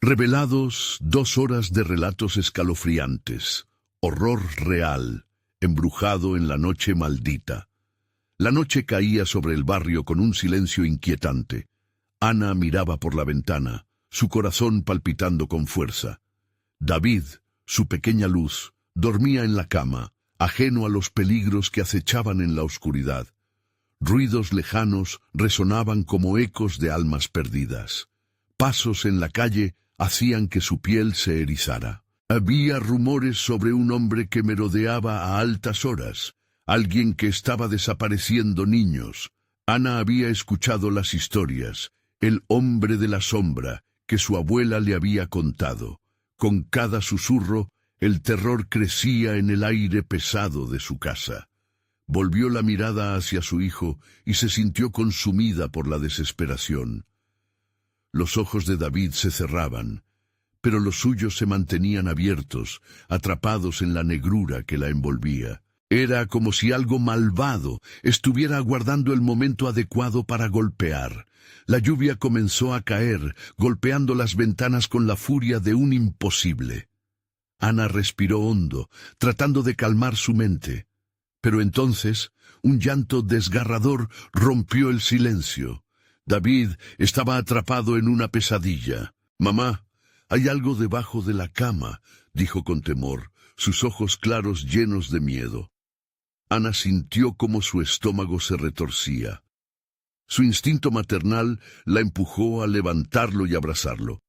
Revelados 2 horas de relatos escalofriantes, horror real, embrujado en la noche maldita. La noche caía sobre el barrio con un silencio inquietante. Ana miraba por la ventana, su corazón palpitando con fuerza. David, su pequeña luz, dormía en la cama, ajeno a los peligros que acechaban en la oscuridad. Ruidos lejanos resonaban como ecos de almas perdidas. Pasos en la calle hacían que su piel se erizara. Había rumores sobre un hombre que merodeaba a altas horas, alguien que estaba desapareciendo niños. Ana había escuchado las historias, el hombre de la sombra, que su abuela le había contado. Con cada susurro, el terror crecía en el aire pesado de su casa. Volvió la mirada hacia su hijo y se sintió consumida por la desesperación. Los ojos de David se cerraban, pero los suyos se mantenían abiertos, atrapados en la negrura que la envolvía. Era como si algo malvado estuviera aguardando el momento adecuado para golpear. La lluvia comenzó a caer, golpeando las ventanas con la furia de un imposible. Ana respiró hondo, tratando de calmar su mente. Pero entonces, un llanto desgarrador rompió el silencio. David estaba atrapado en una pesadilla. «Mamá, hay algo debajo de la cama», dijo con temor, sus ojos claros llenos de miedo. Ana sintió cómo su estómago se retorcía. Su instinto maternal la empujó a levantarlo y abrazarlo,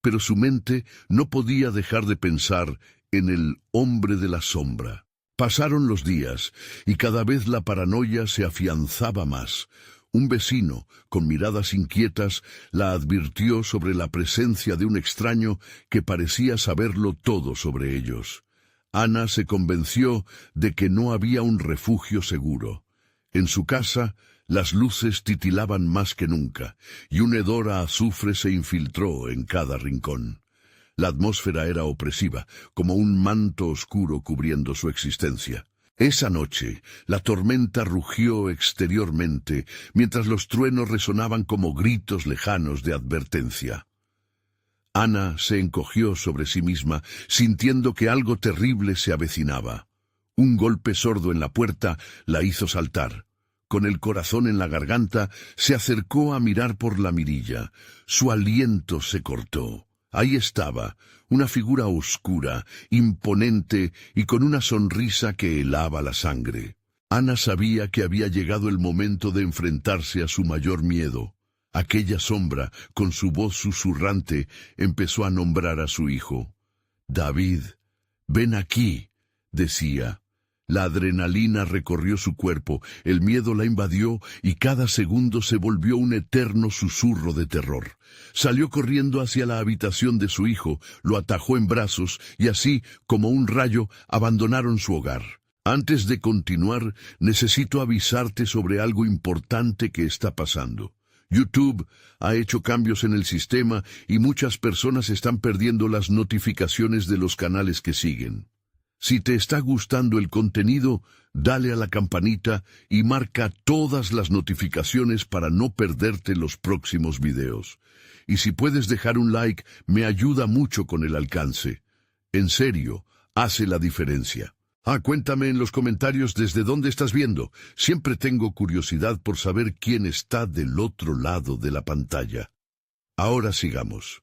pero su mente no podía dejar de pensar en el hombre de la sombra. Pasaron los días, y cada vez la paranoia se afianzaba más. Un vecino, con miradas inquietas, la advirtió sobre la presencia de un extraño que parecía saberlo todo sobre ellos. Ana se convenció de que no había un refugio seguro. En su casa, las luces titilaban más que nunca, y un hedor a azufre se infiltró en cada rincón. La atmósfera era opresiva, como un manto oscuro cubriendo su existencia. Esa noche, la tormenta rugió exteriormente, mientras los truenos resonaban como gritos lejanos de advertencia. Ana se encogió sobre sí misma, sintiendo que algo terrible se avecinaba. Un golpe sordo en la puerta la hizo saltar. Con el corazón en la garganta, se acercó a mirar por la mirilla. Su aliento se cortó. Ahí estaba, una figura oscura, imponente y con una sonrisa que helaba la sangre. Ana sabía que había llegado el momento de enfrentarse a su mayor miedo. Aquella sombra, con su voz susurrante, empezó a nombrar a su hijo. «David, ven aquí», decía. La adrenalina recorrió su cuerpo, el miedo la invadió y cada segundo se volvió un eterno susurro de terror. Salió corriendo hacia la habitación de su hijo, lo atajó en brazos y así, como un rayo, abandonaron su hogar. «Antes de continuar, necesito avisarte sobre algo importante que está pasando. YouTube ha hecho cambios en el sistema y muchas personas están perdiendo las notificaciones de los canales que siguen. Si te está gustando el contenido, dale a la campanita y marca todas las notificaciones para no perderte los próximos videos. Y si puedes dejar un like, me ayuda mucho con el alcance. En serio, hace la diferencia. Cuéntame en los comentarios desde dónde estás viendo. Siempre tengo curiosidad por saber quién está del otro lado de la pantalla. Ahora sigamos.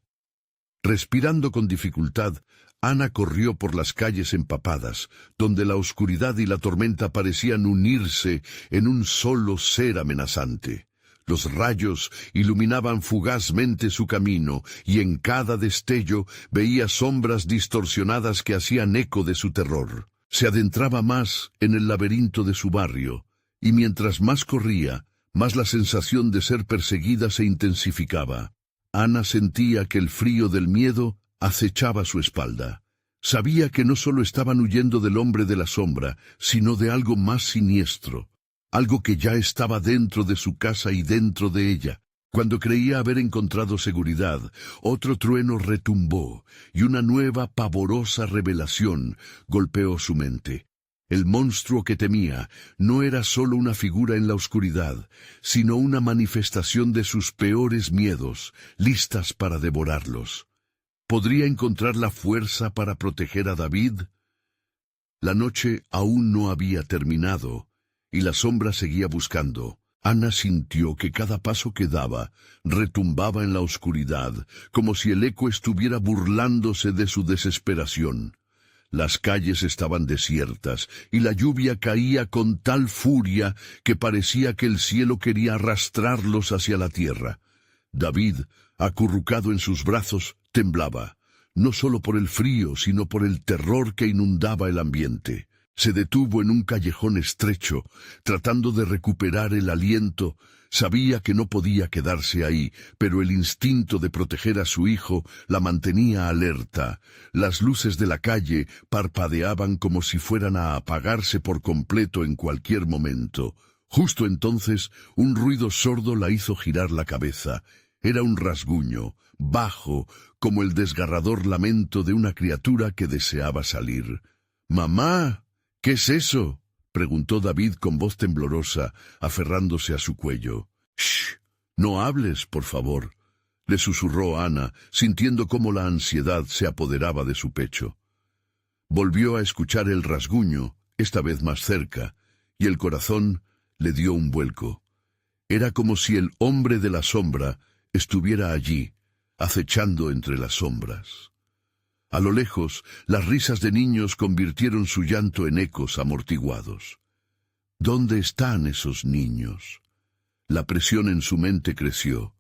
Respirando con dificultad, Ana corrió por las calles empapadas, donde la oscuridad y la tormenta parecían unirse en un solo ser amenazante. Los rayos iluminaban fugazmente su camino, y en cada destello veía sombras distorsionadas que hacían eco de su terror. Se adentraba más en el laberinto de su barrio, y mientras más corría, más la sensación de ser perseguida se intensificaba. Ana sentía que el frío del miedo acechaba su espalda. Sabía que no solo estaban huyendo del hombre de la sombra, sino de algo más siniestro, algo que ya estaba dentro de su casa y dentro de ella. Cuando creía haber encontrado seguridad, otro trueno retumbó, y una nueva pavorosa revelación golpeó su mente. El monstruo que temía no era solo una figura en la oscuridad, sino una manifestación de sus peores miedos, listas para devorarlos. ¿Podría encontrar la fuerza para proteger a David? La noche aún no había terminado, y la sombra seguía buscando. Ana sintió que cada paso que daba retumbaba en la oscuridad, como si el eco estuviera burlándose de su desesperación. Las calles estaban desiertas, y la lluvia caía con tal furia que parecía que el cielo quería arrastrarlos hacia la tierra. David, acurrucado en sus brazos, temblaba, no solo por el frío, sino por el terror que inundaba el ambiente. Se detuvo en un callejón estrecho, tratando de recuperar el aliento. Sabía que no podía quedarse ahí, pero el instinto de proteger a su hijo la mantenía alerta. Las luces de la calle parpadeaban como si fueran a apagarse por completo en cualquier momento. Justo entonces, un ruido sordo la hizo girar la cabeza. Era un rasguño, bajo, como el desgarrador lamento de una criatura que deseaba salir. «¡Mamá! ¿Qué es eso?», preguntó David con voz temblorosa, aferrándose a su cuello. «¡Shh! No hables, por favor», le susurró Ana, sintiendo cómo la ansiedad se apoderaba de su pecho. Volvió a escuchar el rasguño, esta vez más cerca, y el corazón le dio un vuelco. Era como si el hombre de la sombra estuviera allí, acechando entre las sombras. A lo lejos, las risas de niños convirtieron su llanto en ecos amortiguados. ¿Dónde están esos niños? La presión en su mente creció,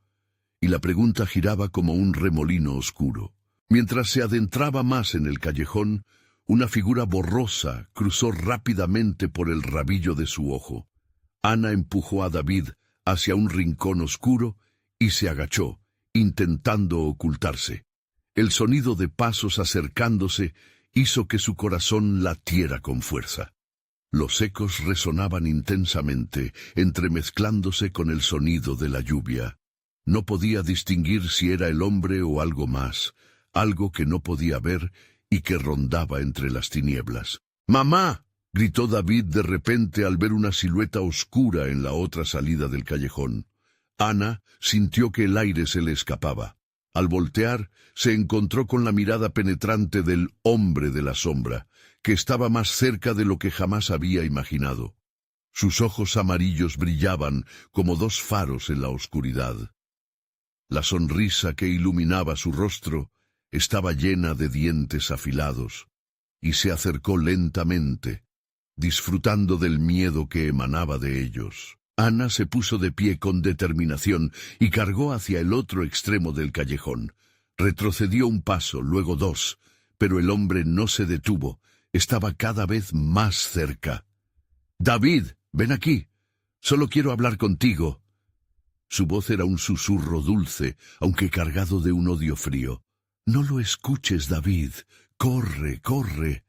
y la pregunta giraba como un remolino oscuro. Mientras se adentraba más en el callejón, una figura borrosa cruzó rápidamente por el rabillo de su ojo. Ana empujó a David hacia un rincón oscuro y se agachó, intentando ocultarse. El sonido de pasos acercándose hizo que su corazón latiera con fuerza. Los ecos resonaban intensamente, entremezclándose con el sonido de la lluvia. No podía distinguir si era el hombre o algo más, algo que no podía ver y que rondaba entre las tinieblas. «¡Mamá!», gritó David de repente al ver una silueta oscura en la otra salida del callejón. Ana sintió que el aire se le escapaba. Al voltear, se encontró con la mirada penetrante del hombre de la sombra, que estaba más cerca de lo que jamás había imaginado. Sus ojos amarillos brillaban como dos faros en la oscuridad. La sonrisa que iluminaba su rostro estaba llena de dientes afilados, y se acercó lentamente, disfrutando del miedo que emanaba de ellos. Ana se puso de pie con determinación y cargó hacia el otro extremo del callejón. Retrocedió un paso, luego dos, pero el hombre no se detuvo. Estaba cada vez más cerca. «David, ven aquí. Solo quiero hablar contigo». Su voz era un susurro dulce, aunque cargado de un odio frío. «No lo escuches, David. Corre, corre».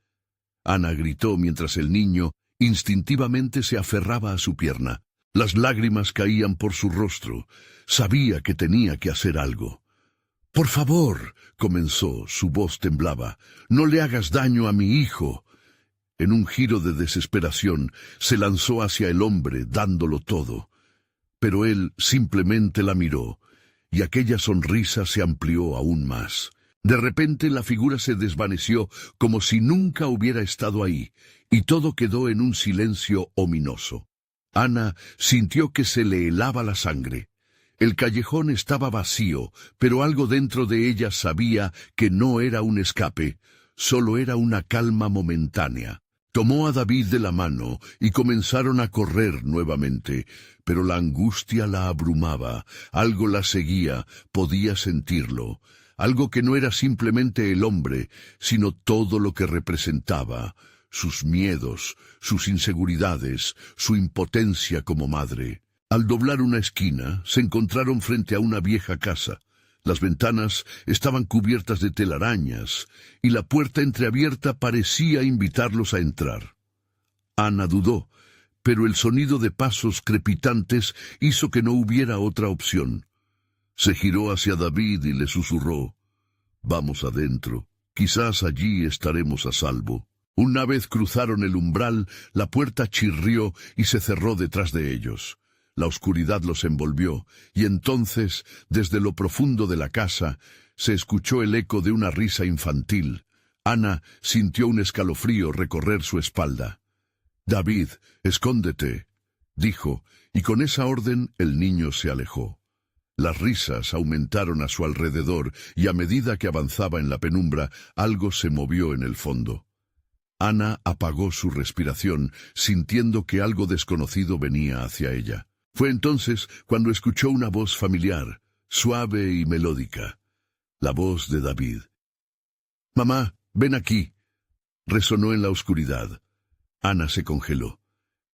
Ana gritó mientras el niño instintivamente se aferraba a su pierna. Las lágrimas caían por su rostro. Sabía que tenía que hacer algo. «Por favor», comenzó, su voz temblaba, «no le hagas daño a mi hijo». En un giro de desesperación, se lanzó hacia el hombre, dándolo todo. Pero él simplemente la miró, y aquella sonrisa se amplió aún más. De repente la figura se desvaneció como si nunca hubiera estado ahí, y todo quedó en un silencio ominoso. Ana sintió que se le helaba la sangre. El callejón estaba vacío, pero algo dentro de ella sabía que no era un escape, solo era una calma momentánea. Tomó a David de la mano y comenzaron a correr nuevamente, pero la angustia la abrumaba, algo la seguía, podía sentirlo, algo que no era simplemente el hombre, sino todo lo que representaba. Sus miedos, sus inseguridades, su impotencia como madre. Al doblar una esquina, se encontraron frente a una vieja casa. Las ventanas estaban cubiertas de telarañas, y la puerta entreabierta parecía invitarlos a entrar. Ana dudó, pero el sonido de pasos crepitantes hizo que no hubiera otra opción. Se giró hacia David y le susurró: «Vamos adentro, quizás allí estaremos a salvo». Una vez cruzaron el umbral, la puerta chirrió y se cerró detrás de ellos. La oscuridad los envolvió, y entonces, desde lo profundo de la casa, se escuchó el eco de una risa infantil. Ana sintió un escalofrío recorrer su espalda. «David, escóndete», dijo, y con esa orden el niño se alejó. Las risas aumentaron a su alrededor, y a medida que avanzaba en la penumbra, algo se movió en el fondo. Ana apagó su respiración, sintiendo que algo desconocido venía hacia ella. Fue entonces cuando escuchó una voz familiar, suave y melódica. La voz de David. «Mamá, ven aquí», resonó en la oscuridad. Ana se congeló.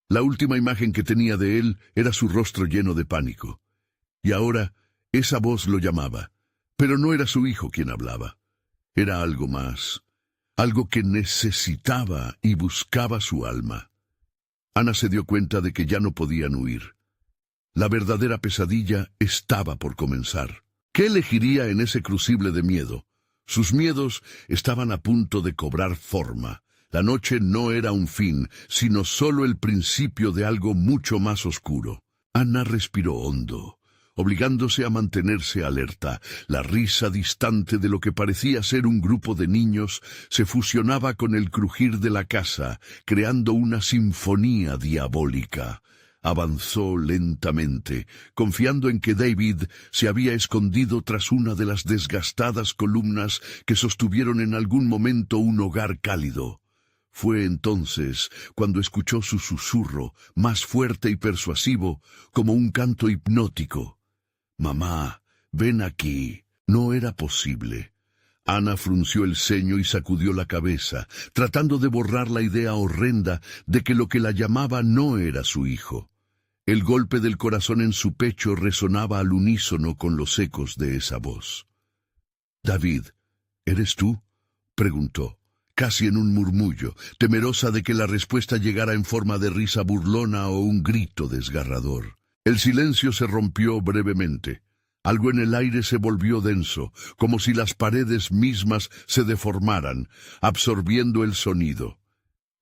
La última imagen que tenía de él era su rostro lleno de pánico. Y ahora esa voz lo llamaba. Pero no era su hijo quien hablaba. Era algo más. Algo que necesitaba y buscaba su alma. Ana se dio cuenta de que ya no podían huir. La verdadera pesadilla estaba por comenzar. ¿Qué elegiría en ese crucible de miedo? Sus miedos estaban a punto de cobrar forma. La noche no era un fin, sino solo el principio de algo mucho más oscuro. Ana respiró hondo, obligándose a mantenerse alerta. La risa distante de lo que parecía ser un grupo de niños se fusionaba con el crujir de la casa, creando una sinfonía diabólica. Avanzó lentamente, confiando en que David se había escondido tras una de las desgastadas columnas que sostuvieron en algún momento un hogar cálido. Fue entonces cuando escuchó su susurro, más fuerte y persuasivo, como un canto hipnótico. «Mamá, ven aquí». No era posible. Ana frunció el ceño y sacudió la cabeza, tratando de borrar la idea horrenda de que lo que la llamaba no era su hijo. El golpe del corazón en su pecho resonaba al unísono con los ecos de esa voz. «David, ¿eres tú?», preguntó, casi en un murmullo, temerosa de que la respuesta llegara en forma de risa burlona o un grito desgarrador. El silencio se rompió brevemente. Algo en el aire se volvió denso, como si las paredes mismas se deformaran, absorbiendo el sonido.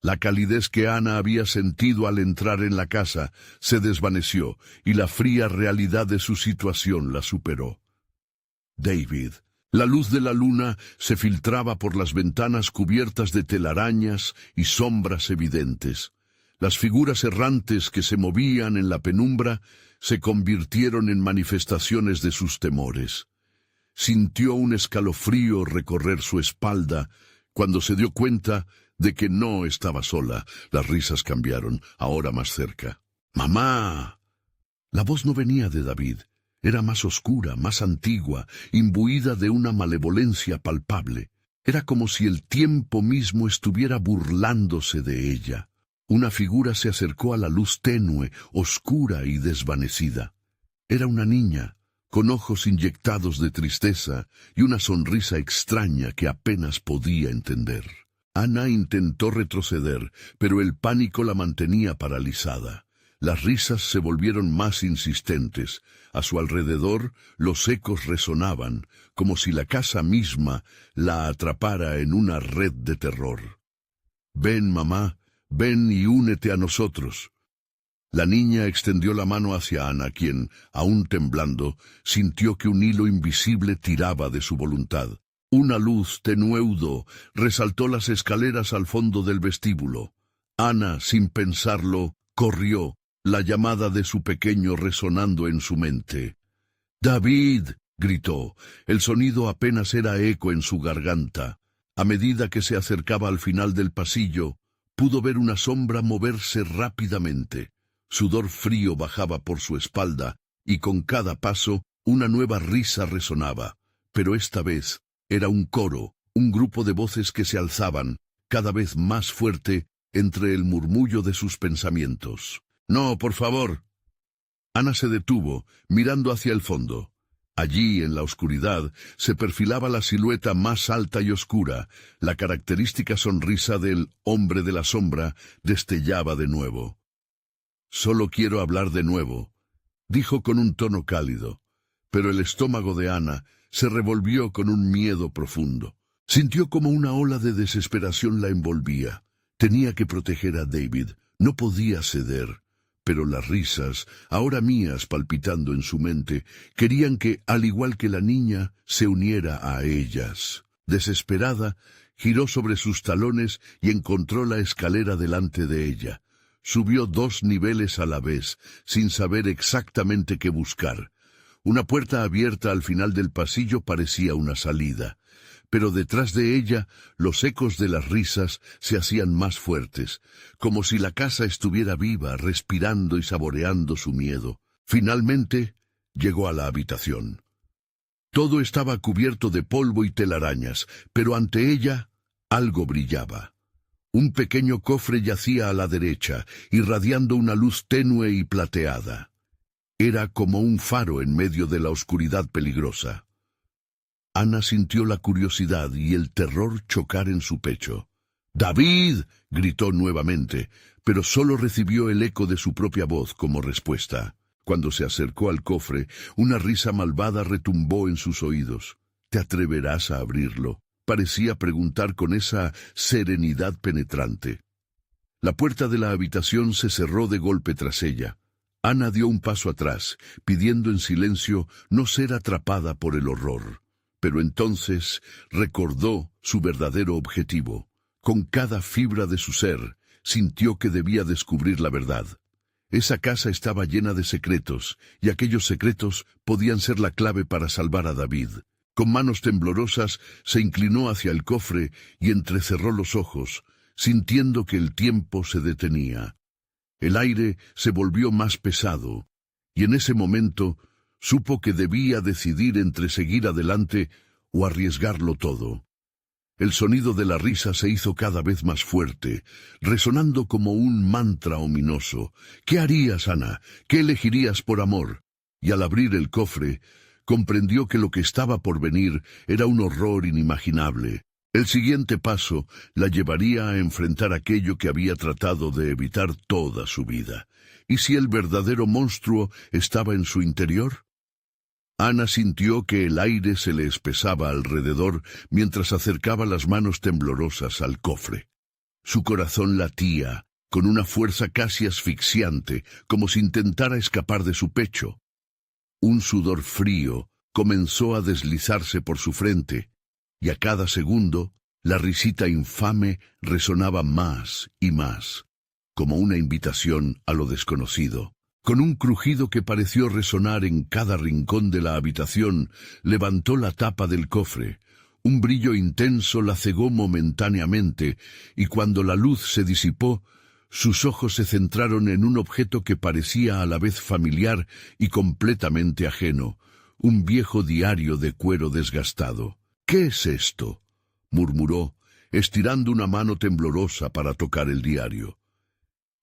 La calidez que Ana había sentido al entrar en la casa se desvaneció, y la fría realidad de su situación la superó. David. La luz de la luna se filtraba por las ventanas cubiertas de telarañas y sombras evidentes. Las figuras errantes que se movían en la penumbra se convirtieron en manifestaciones de sus temores. Sintió un escalofrío recorrer su espalda cuando se dio cuenta de que no estaba sola. Las risas cambiaron, ahora más cerca. «¡Mamá!». La voz no venía de David. Era más oscura, más antigua, imbuida de una malevolencia palpable. Era como si el tiempo mismo estuviera burlándose de ella. Una figura se acercó a la luz tenue, oscura y desvanecida. Era una niña, con ojos inyectados de tristeza y una sonrisa extraña que apenas podía entender. Ana intentó retroceder, pero el pánico la mantenía paralizada. Las risas se volvieron más insistentes. A su alrededor los ecos resonaban, como si la casa misma la atrapara en una red de terror. «Ven, mamá, ven y únete a nosotros». La niña extendió la mano hacia Ana, quien, aún temblando, sintió que un hilo invisible tiraba de su voluntad. Una luz tenueudo resaltó las escaleras al fondo del vestíbulo. Ana, sin pensarlo, corrió, la llamada de su pequeño resonando en su mente. «¡David!», gritó. El sonido apenas era eco en su garganta. A medida que se acercaba al final del pasillo, pudo ver una sombra moverse rápidamente. Sudor frío bajaba por su espalda, y con cada paso una nueva risa resonaba. Pero esta vez era un coro, un grupo de voces que se alzaban, cada vez más fuerte, entre el murmullo de sus pensamientos. «¡No, por favor!». Ana se detuvo, mirando hacia el fondo. Allí, en la oscuridad, se perfilaba la silueta más alta y oscura. La característica sonrisa del hombre de la sombra destellaba de nuevo. «Solo quiero hablar de nuevo», dijo con un tono cálido. Pero el estómago de Ana se revolvió con un miedo profundo. Sintió como una ola de desesperación la envolvía. Tenía que proteger a David. No podía ceder. Pero las risas, ahora mías palpitando en su mente, querían que, al igual que la niña, se uniera a ellas. Desesperada, giró sobre sus talones y encontró la escalera delante de ella. Subió 2 niveles a la vez, sin saber exactamente qué buscar. Una puerta abierta al final del pasillo parecía una salida, pero detrás de ella los ecos de las risas se hacían más fuertes, como si la casa estuviera viva, respirando y saboreando su miedo. Finalmente, llegó a la habitación. Todo estaba cubierto de polvo y telarañas, pero ante ella algo brillaba. Un pequeño cofre yacía a la derecha, irradiando una luz tenue y plateada. Era como un faro en medio de la oscuridad peligrosa. Ana sintió la curiosidad y el terror chocar en su pecho. «¡David!», gritó nuevamente, pero solo recibió el eco de su propia voz como respuesta. Cuando se acercó al cofre, una risa malvada retumbó en sus oídos. «¿Te atreverás a abrirlo?», parecía preguntar con esa serenidad penetrante. La puerta de la habitación se cerró de golpe tras ella. Ana dio un paso atrás, pidiendo en silencio no ser atrapada por el horror. Pero entonces recordó su verdadero objetivo. Con cada fibra de su ser, sintió que debía descubrir la verdad. Esa casa estaba llena de secretos, y aquellos secretos podían ser la clave para salvar a David. Con manos temblorosas se inclinó hacia el cofre y entrecerró los ojos, sintiendo que el tiempo se detenía. El aire se volvió más pesado, y en ese momento supo que debía decidir entre seguir adelante o arriesgarlo todo. El sonido de la risa se hizo cada vez más fuerte, resonando como un mantra ominoso. «¿Qué harías, Ana? ¿Qué elegirías por amor?». Y al abrir el cofre, comprendió que lo que estaba por venir era un horror inimaginable. El siguiente paso la llevaría a enfrentar aquello que había tratado de evitar toda su vida. ¿Y si el verdadero monstruo estaba en su interior? Ana sintió que el aire se le espesaba alrededor mientras acercaba las manos temblorosas al cofre. Su corazón latía, con una fuerza casi asfixiante, como si intentara escapar de su pecho. Un sudor frío comenzó a deslizarse por su frente, y a cada segundo la risita infame resonaba más y más, como una invitación a lo desconocido. Con un crujido que pareció resonar en cada rincón de la habitación, levantó la tapa del cofre. Un brillo intenso la cegó momentáneamente, y cuando la luz se disipó, sus ojos se centraron en un objeto que parecía a la vez familiar y completamente ajeno, un viejo diario de cuero desgastado. «¿Qué es esto?», murmuró, estirando una mano temblorosa para tocar el diario.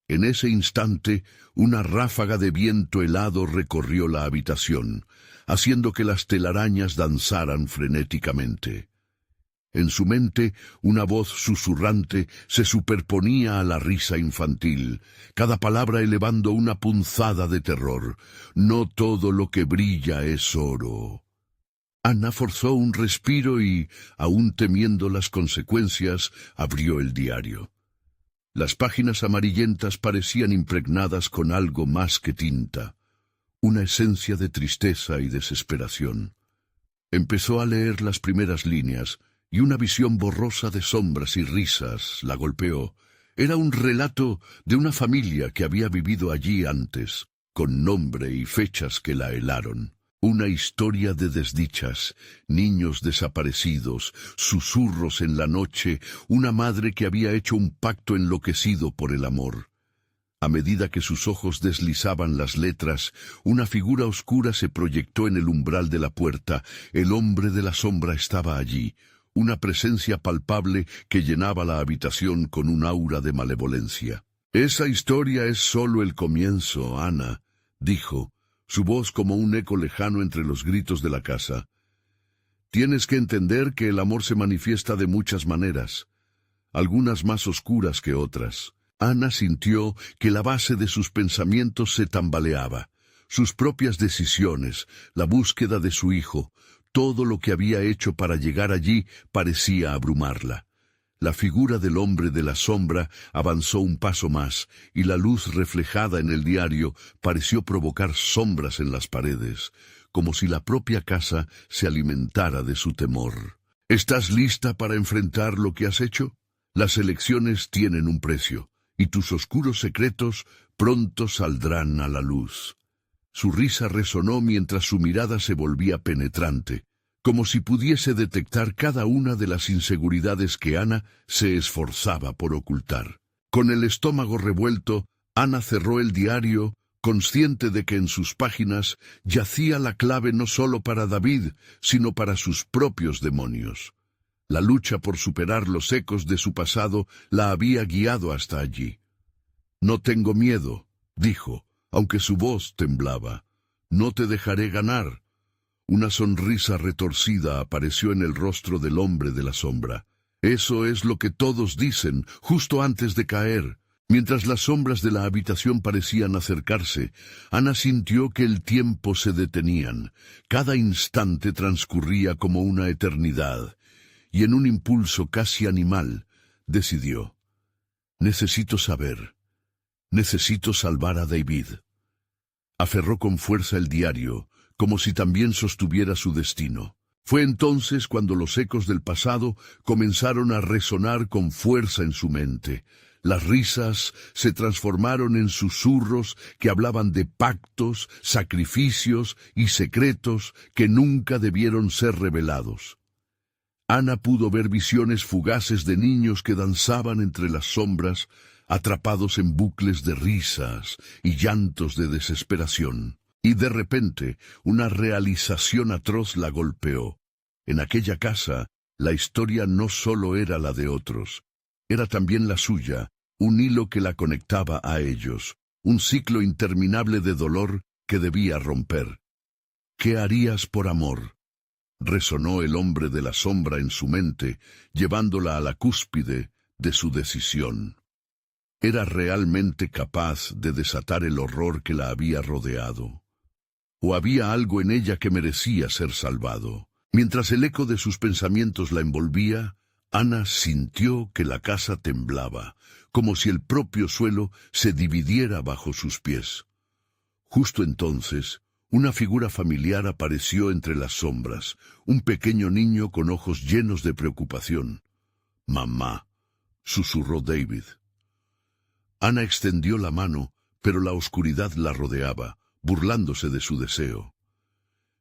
En ese instante, una ráfaga de viento helado recorrió la habitación, haciendo que las telarañas danzaran frenéticamente. En su mente, una voz susurrante se superponía a la risa infantil, cada palabra elevando una punzada de terror. «No todo lo que brilla es oro». Ana forzó un respiro y, aún temiendo las consecuencias, abrió el diario. Las páginas amarillentas parecían impregnadas con algo más que tinta, una esencia de tristeza y desesperación. Empezó a leer las primeras líneas, y una visión borrosa de sombras y risas la golpeó. Era un relato de una familia que había vivido allí antes, con nombre y fechas que la helaron. Una historia de desdichas, niños desaparecidos, susurros en la noche, una madre que había hecho un pacto enloquecido por el amor. A medida que sus ojos deslizaban las letras, una figura oscura se proyectó en el umbral de la puerta. El hombre de la sombra estaba allí, una presencia palpable que llenaba la habitación con un aura de malevolencia. «Esa historia es solo el comienzo, Ana», dijo, su voz como un eco lejano entre los gritos de la casa. «Tienes que entender que el amor se manifiesta de muchas maneras, algunas más oscuras que otras». Ana sintió que la base de sus pensamientos se tambaleaba. Sus propias decisiones, la búsqueda de su hijo, todo lo que había hecho para llegar allí parecía abrumarla. La figura del hombre de la sombra avanzó un paso más, y la luz reflejada en el diario pareció provocar sombras en las paredes, como si la propia casa se alimentara de su temor. ¿Estás lista para enfrentar lo que has hecho? Las elecciones tienen un precio, y tus oscuros secretos pronto saldrán a la luz. Su risa resonó mientras su mirada se volvía penetrante, como si pudiese detectar cada una de las inseguridades que Ana se esforzaba por ocultar. Con el estómago revuelto, Ana cerró el diario, consciente de que en sus páginas yacía la clave no solo para David, sino para sus propios demonios. La lucha por superar los ecos de su pasado la había guiado hasta allí. «No tengo miedo», dijo, aunque su voz temblaba. «No te dejaré ganar». Una sonrisa retorcida apareció en el rostro del hombre de la sombra. Eso es lo que todos dicen, justo antes de caer. Mientras las sombras de la habitación parecían acercarse, Ana sintió que el tiempo se detenían. Cada instante transcurría como una eternidad, y en un impulso casi animal, decidió: «Necesito saber. Necesito salvar a David». Aferró con fuerza el diario, como si también sostuviera su destino. Fue entonces cuando los ecos del pasado comenzaron a resonar con fuerza en su mente. Las risas se transformaron en susurros que hablaban de pactos, sacrificios y secretos que nunca debieron ser revelados. Ana pudo ver visiones fugaces de niños que danzaban entre las sombras, atrapados en bucles de risas y llantos de desesperación. Y de repente, una realización atroz la golpeó. En aquella casa, la historia no solo era la de otros, era también la suya, un hilo que la conectaba a ellos, un ciclo interminable de dolor que debía romper. «¿Qué harías por amor?», resonó el hombre de la sombra en su mente, llevándola a la cúspide de su decisión. ¿Era realmente capaz de desatar el horror que la había rodeado? ¿O había algo en ella que merecía ser salvado? Mientras el eco de sus pensamientos la envolvía, Ana sintió que la casa temblaba, como si el propio suelo se dividiera bajo sus pies. Justo entonces, una figura familiar apareció entre las sombras, un pequeño niño con ojos llenos de preocupación. «Mamá», susurró David. Ana extendió la mano, pero la oscuridad la rodeaba, burlándose de su deseo.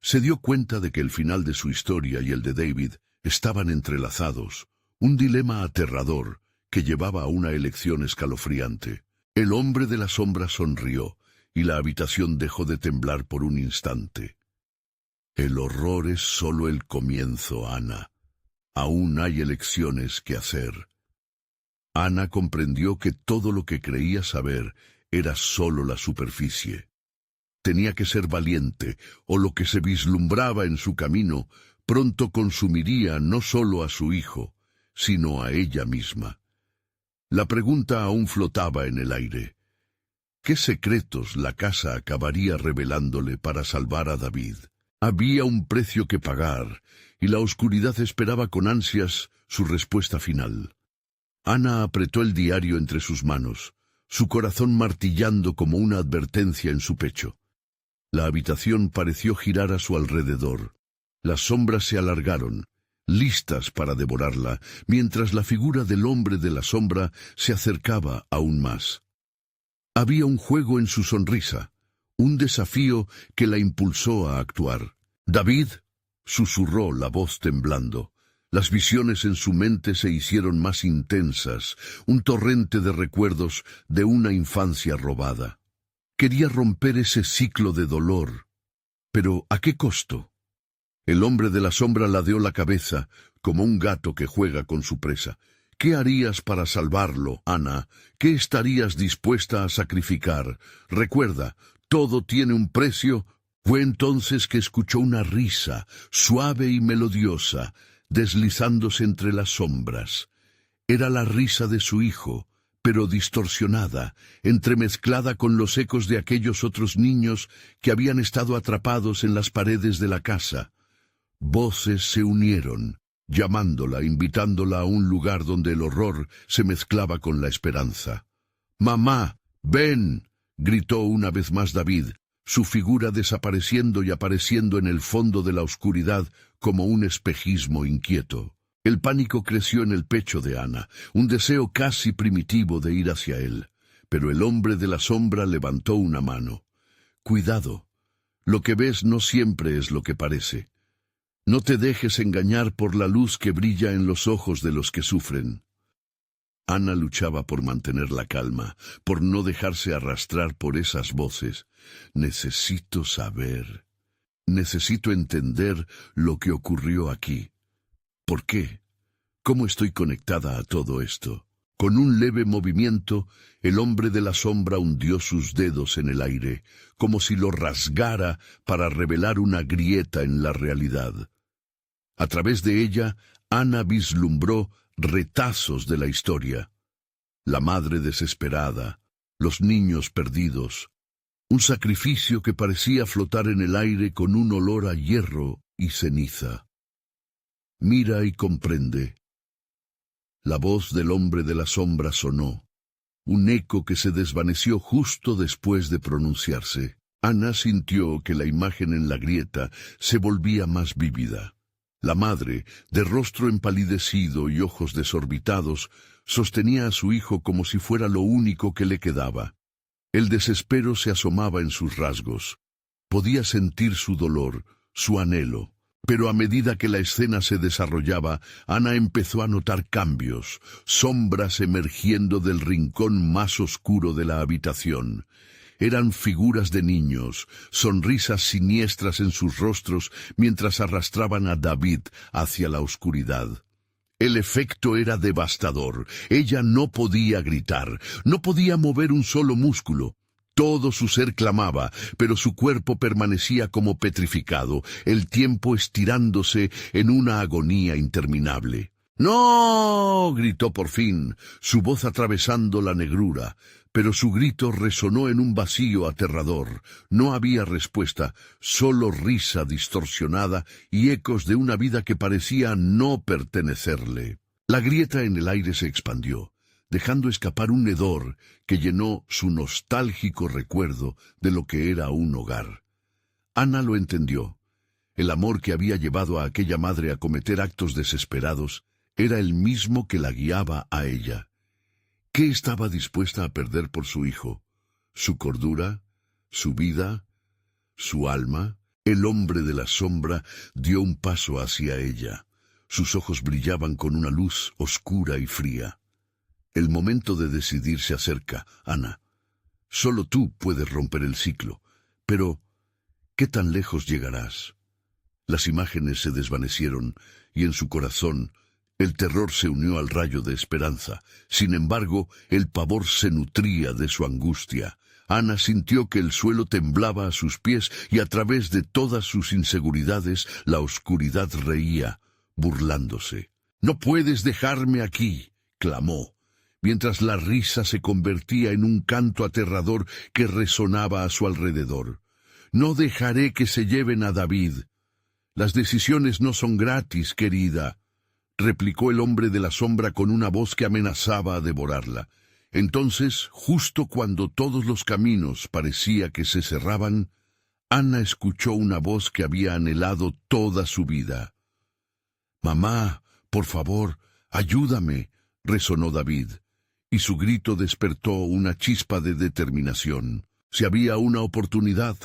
Se dio cuenta de que el final de su historia y el de David estaban entrelazados, un dilema aterrador que llevaba a una elección escalofriante. El hombre de la sombra sonrió, y la habitación dejó de temblar por un instante. «El horror es solo el comienzo, Ana. Aún hay elecciones que hacer». Ana comprendió que todo lo que creía saber era solo la superficie. Tenía que ser valiente, o lo que se vislumbraba en su camino pronto consumiría no solo a su hijo, sino a ella misma. La pregunta aún flotaba en el aire. ¿Qué secretos la casa acabaría revelándole para salvar a David? Había un precio que pagar, y la oscuridad esperaba con ansias su respuesta final. Ana apretó el diario entre sus manos, su corazón martillando como una advertencia en su pecho. La habitación pareció girar a su alrededor. Las sombras se alargaron, listas para devorarla, mientras la figura del hombre de la sombra se acercaba aún más. Había un juego en su sonrisa, un desafío que la impulsó a actuar. «David», susurró la voz temblando. Las visiones en su mente se hicieron más intensas, un torrente de recuerdos de una infancia robada. Quería romper ese ciclo de dolor. Pero ¿a qué costo? El hombre de la sombra ladeó la cabeza, como un gato que juega con su presa. ¿Qué harías para salvarlo, Ana? ¿Qué estarías dispuesta a sacrificar? Recuerda, todo tiene un precio. Fue entonces que escuchó una risa, suave y melodiosa, deslizándose entre las sombras. Era la risa de su hijo, pero distorsionada, entremezclada con los ecos de aquellos otros niños que habían estado atrapados en las paredes de la casa. Voces se unieron, llamándola, invitándola a un lugar donde el horror se mezclaba con la esperanza. «¡Mamá, ven!», gritó una vez más David, su figura desapareciendo y apareciendo en el fondo de la oscuridad como un espejismo inquieto. El pánico creció en el pecho de Ana, un deseo casi primitivo de ir hacia él. Pero el hombre de la sombra levantó una mano. «Cuidado, lo que ves no siempre es lo que parece. No te dejes engañar por la luz que brilla en los ojos de los que sufren». Ana luchaba por mantener la calma, por no dejarse arrastrar por esas voces. «Necesito saber. Necesito entender lo que ocurrió aquí. ¿Por qué? ¿Cómo estoy conectada a todo esto?». Con un leve movimiento, el hombre de la sombra hundió sus dedos en el aire, como si lo rasgara para revelar una grieta en la realidad. A través de ella, Ana vislumbró retazos de la historia. La madre desesperada, los niños perdidos, un sacrificio que parecía flotar en el aire con un olor a hierro y ceniza. «Mira y comprende». La voz del hombre de la sombra sonó, un eco que se desvaneció justo después de pronunciarse. Ana sintió que la imagen en la grieta se volvía más vívida. La madre, de rostro empalidecido y ojos desorbitados, sostenía a su hijo como si fuera lo único que le quedaba. El desespero se asomaba en sus rasgos. Podía sentir su dolor, su anhelo. Pero a medida que la escena se desarrollaba, Ana empezó a notar cambios, sombras emergiendo del rincón más oscuro de la habitación. Eran figuras de niños, sonrisas siniestras en sus rostros mientras arrastraban a David hacia la oscuridad. El efecto era devastador. Ella no podía gritar, no podía mover un solo músculo. Todo su ser clamaba, pero su cuerpo permanecía como petrificado, el tiempo estirándose en una agonía interminable. «¡No!», gritó por fin, su voz atravesando la negrura, pero su grito resonó en un vacío aterrador. No había respuesta, solo risa distorsionada y ecos de una vida que parecía no pertenecerle. La grieta en el aire se expandió, dejando escapar un hedor que llenó su nostálgico recuerdo de lo que era un hogar. Ana lo entendió. El amor que había llevado a aquella madre a cometer actos desesperados era el mismo que la guiaba a ella. ¿Qué estaba dispuesta a perder por su hijo? ¿Su cordura? ¿Su vida? ¿Su alma? El hombre de la sombra dio un paso hacia ella. Sus ojos brillaban con una luz oscura y fría. «El momento de decidir se acerca, Ana. Solo tú puedes romper el ciclo. Pero, ¿qué tan lejos llegarás?». Las imágenes se desvanecieron, y en su corazón el terror se unió al rayo de esperanza. Sin embargo, el pavor se nutría de su angustia. Ana sintió que el suelo temblaba a sus pies y a través de todas sus inseguridades la oscuridad reía, burlándose. «No puedes dejarme aquí», clamó, mientras la risa se convertía en un canto aterrador que resonaba a su alrededor. «No dejaré que se lleven a David». «Las decisiones no son gratis, querida», replicó el hombre de la sombra con una voz que amenazaba a devorarla. Entonces, justo cuando todos los caminos parecía que se cerraban, Ana escuchó una voz que había anhelado toda su vida. «Mamá, por favor, ayúdame», resonó David, y su grito despertó una chispa de determinación. Si había una oportunidad,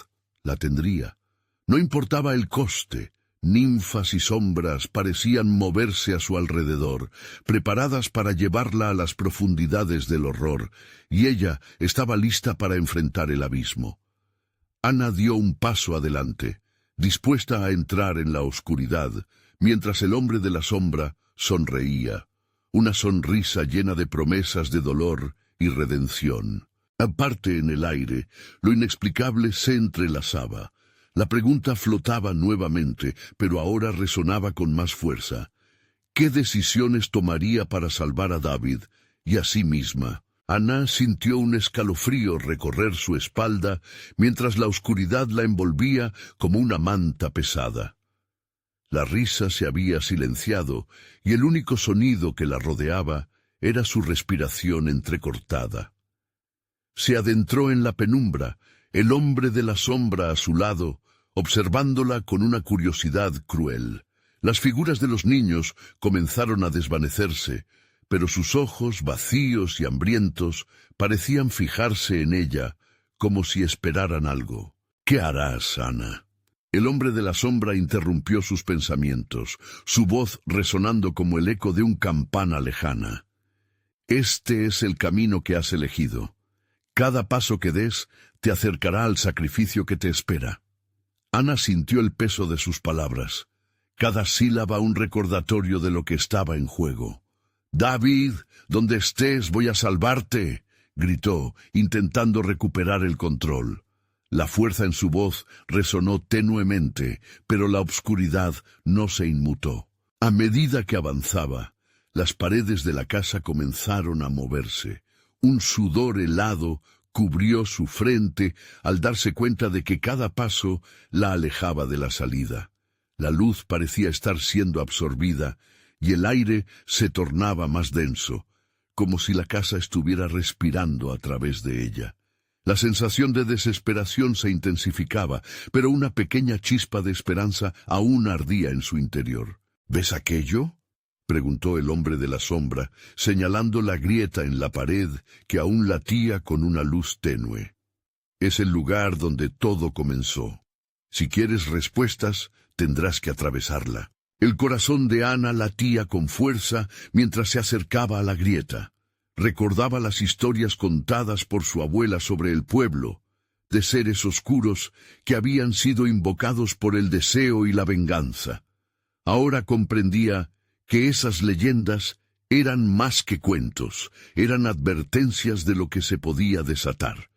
la tendría. No importaba el coste. Ninfas y sombras parecían moverse a su alrededor, preparadas para llevarla a las profundidades del horror, y ella estaba lista para enfrentar el abismo. Ana dio un paso adelante, dispuesta a entrar en la oscuridad, mientras el hombre de la sombra sonreía, una sonrisa llena de promesas de dolor y redención. Aparte en el aire, lo inexplicable se entrelazaba. La pregunta flotaba nuevamente, pero ahora resonaba con más fuerza. ¿Qué decisiones tomaría para salvar a David y a sí misma? Ana sintió un escalofrío recorrer su espalda, mientras la oscuridad la envolvía como una manta pesada. La risa se había silenciado y el único sonido que la rodeaba era su respiración entrecortada. Se adentró en la penumbra, el hombre de la sombra a su lado, observándola con una curiosidad cruel. Las figuras de los niños comenzaron a desvanecerse, pero sus ojos, vacíos y hambrientos, parecían fijarse en ella, como si esperaran algo. «¿Qué harás, Ana?». El hombre de la sombra interrumpió sus pensamientos, su voz resonando como el eco de un campana lejana. «Este es el camino que has elegido. Cada paso que des te acercará al sacrificio que te espera». Ana sintió el peso de sus palabras, cada sílaba un recordatorio de lo que estaba en juego. «David, donde estés voy a salvarte», gritó, intentando recuperar el control. La fuerza en su voz resonó tenuemente, pero la obscuridad no se inmutó. A medida que avanzaba, las paredes de la casa comenzaron a moverse. Un sudor helado cubrió su frente al darse cuenta de que cada paso la alejaba de la salida. La luz parecía estar siendo absorbida y el aire se tornaba más denso, como si la casa estuviera respirando a través de ella. La sensación de desesperación se intensificaba, pero una pequeña chispa de esperanza aún ardía en su interior. «¿Ves aquello?», preguntó el hombre de la sombra, señalando la grieta en la pared que aún latía con una luz tenue. «Es el lugar donde todo comenzó. Si quieres respuestas, tendrás que atravesarla». El corazón de Ana latía con fuerza mientras se acercaba a la grieta. Recordaba las historias contadas por su abuela sobre el pueblo, de seres oscuros que habían sido invocados por el deseo y la venganza. Ahora comprendía que esas leyendas eran más que cuentos, eran advertencias de lo que se podía desatar.